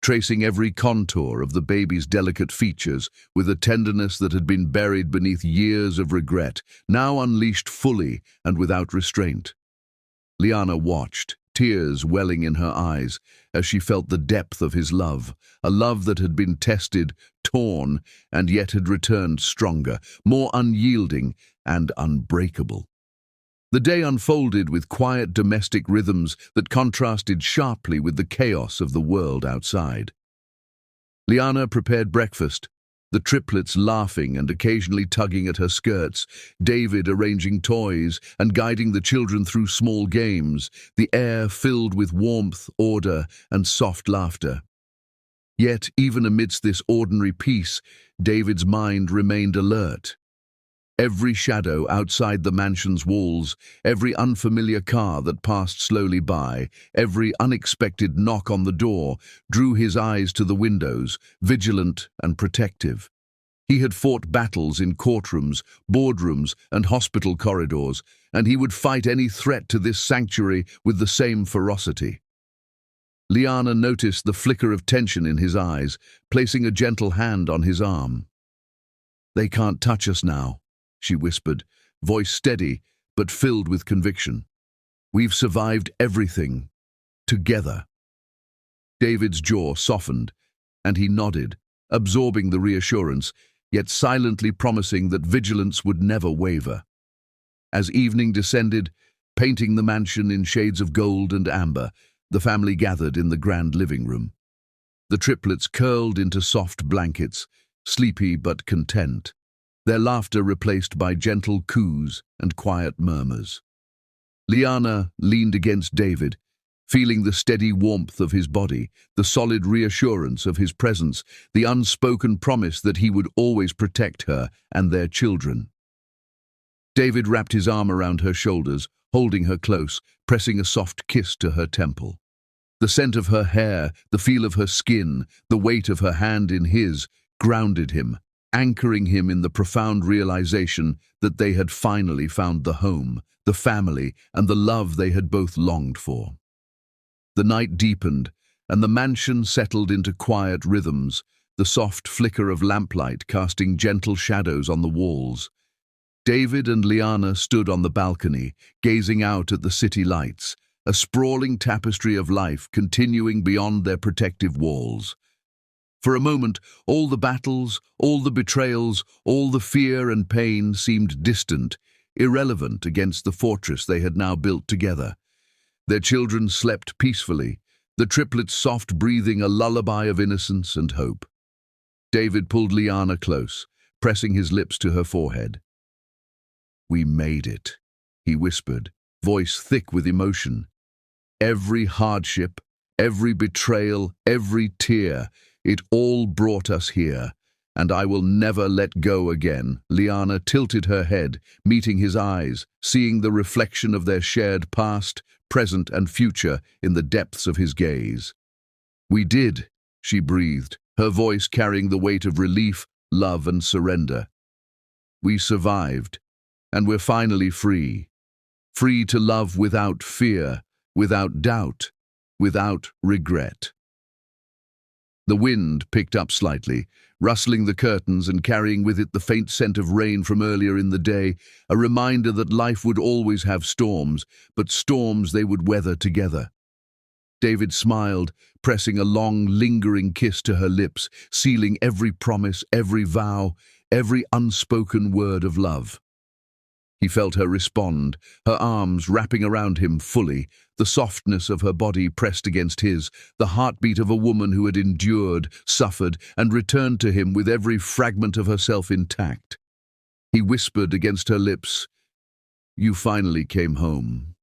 Speaker 1: tracing every contour of the baby's delicate features with a tenderness that had been buried beneath years of regret, now unleashed fully and without restraint. Liana watched, tears welling in her eyes, as she felt the depth of his love, a love that had been tested, torn, and yet had returned stronger, more unyielding and unbreakable. The day unfolded with quiet domestic rhythms that contrasted sharply with the chaos of the world outside. Liana prepared breakfast, the triplets laughing and occasionally tugging at her skirts, David arranging toys and guiding the children through small games, the air filled with warmth, order, and soft laughter. Yet, even amidst this ordinary peace, David's mind remained alert. Every shadow outside the mansion's walls, every unfamiliar car that passed slowly by, every unexpected knock on the door drew his eyes to the windows, vigilant and protective. He had fought battles in courtrooms, boardrooms, and hospital corridors, and he would fight any threat to this sanctuary with the same ferocity. Liana noticed the flicker of tension in his eyes, placing a gentle hand on his arm. "They can't touch us now," she whispered, voice steady but filled with conviction. "We've survived everything. Together." David's jaw softened, and he nodded, absorbing the reassurance, yet silently promising that vigilance would never waver. As evening descended, painting the mansion in shades of gold and amber, the family gathered in the grand living room. The triplets curled into soft blankets, sleepy but content, their laughter replaced by gentle coos and quiet murmurs. Liana leaned against David, feeling the steady warmth of his body, the solid reassurance of his presence, the unspoken promise that he would always protect her and their children. David wrapped his arm around her shoulders, holding her close, pressing a soft kiss to her temple. The scent of her hair, the feel of her skin, the weight of her hand in his, grounded him, anchoring him in the profound realization that they had finally found the home, the family, and the love they had both longed for. The night deepened, and the mansion settled into quiet rhythms, the soft flicker of lamplight casting gentle shadows on the walls. David and Liana stood on the balcony, gazing out at the city lights, a sprawling tapestry of life continuing beyond their protective walls. For a moment, all the battles, all the betrayals, all the fear and pain seemed distant, irrelevant against the fortress they had now built together. Their children slept peacefully, the triplets soft breathing a lullaby of innocence and hope. David pulled Liana close, pressing his lips to her forehead. "We made it," he whispered, voice thick with emotion. "Every hardship, every betrayal, every tear, it all brought us here, and I will never let go again." Liana tilted her head, meeting his eyes, seeing the reflection of their shared past, present and future in the depths of his gaze. "We did," she breathed, her voice carrying the weight of relief, love and surrender. "We survived, and we're finally free. Free to love without fear, without doubt, without regret." The wind picked up slightly, rustling the curtains and carrying with it the faint scent of rain from earlier in the day, a reminder that life would always have storms, but storms they would weather together. David smiled, pressing a long, lingering kiss to her lips, sealing every promise, every vow, every unspoken word of love. He felt her respond, her arms wrapping around him fully, the softness of her body pressed against his, the heartbeat of a woman who had endured, suffered, and returned to him with every fragment of herself intact. He whispered against her lips, "You finally came home."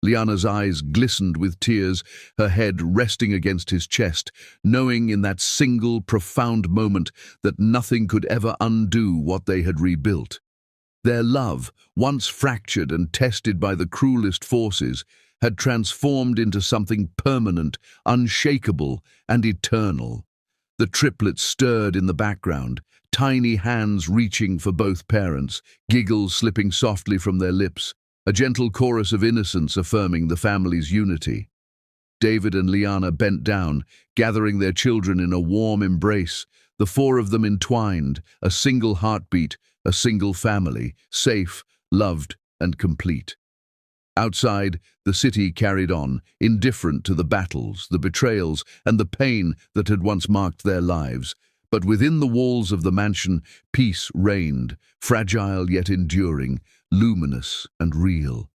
Speaker 1: Liana's eyes glistened with tears, her head resting against his chest, knowing in that single, profound moment that nothing could ever undo what they had rebuilt. Their love, once fractured and tested by the cruelest forces, had transformed into something permanent, unshakable, and eternal. The triplets stirred in the background, tiny hands reaching for both parents, giggles slipping softly from their lips, a gentle chorus of innocence affirming the family's unity. David and Liana bent down, gathering their children in a warm embrace, the four of them entwined, a single heartbeat, a single family, safe, loved, and complete. Outside, the city carried on, indifferent to the battles, the betrayals, and the pain that had once marked their lives. But within the walls of the mansion, peace reigned, fragile yet enduring, luminous and real.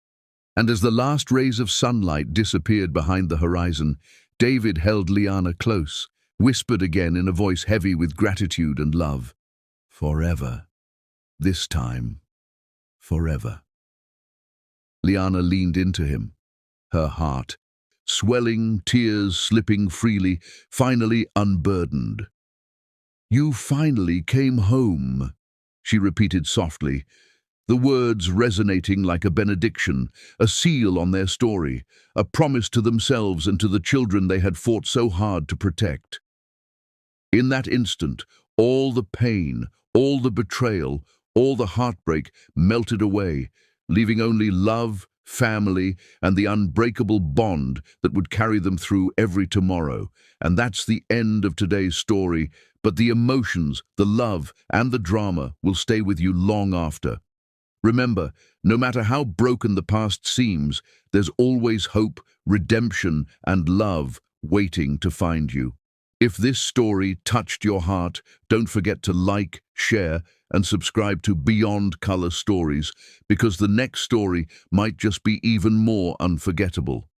Speaker 1: And as the last rays of sunlight disappeared behind the horizon, David held Liana close, whispered again in a voice heavy with gratitude and love, "Forever. This time, forever." Liana leaned into him, her heart swelling, tears slipping freely, finally unburdened. "You finally came home," she repeated softly, the words resonating like a benediction, a seal on their story, a promise to themselves and to the children they had fought so hard to protect. In that instant, all the pain, all the betrayal, all the heartbreak melted away, leaving only love, family, and the unbreakable bond that would carry them through every tomorrow. And that's the end of today's story, but the emotions, the love, and the drama will stay with you long after. Remember, no matter how broken the past seems, there's always hope, redemption, and love waiting to find you. If this story touched your heart, don't forget to like, share, and subscribe to Beyond Color Stories, because the next story might just be even more unforgettable.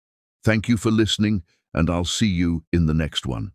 Speaker 1: Thank you for listening, and I'll see you in the next one.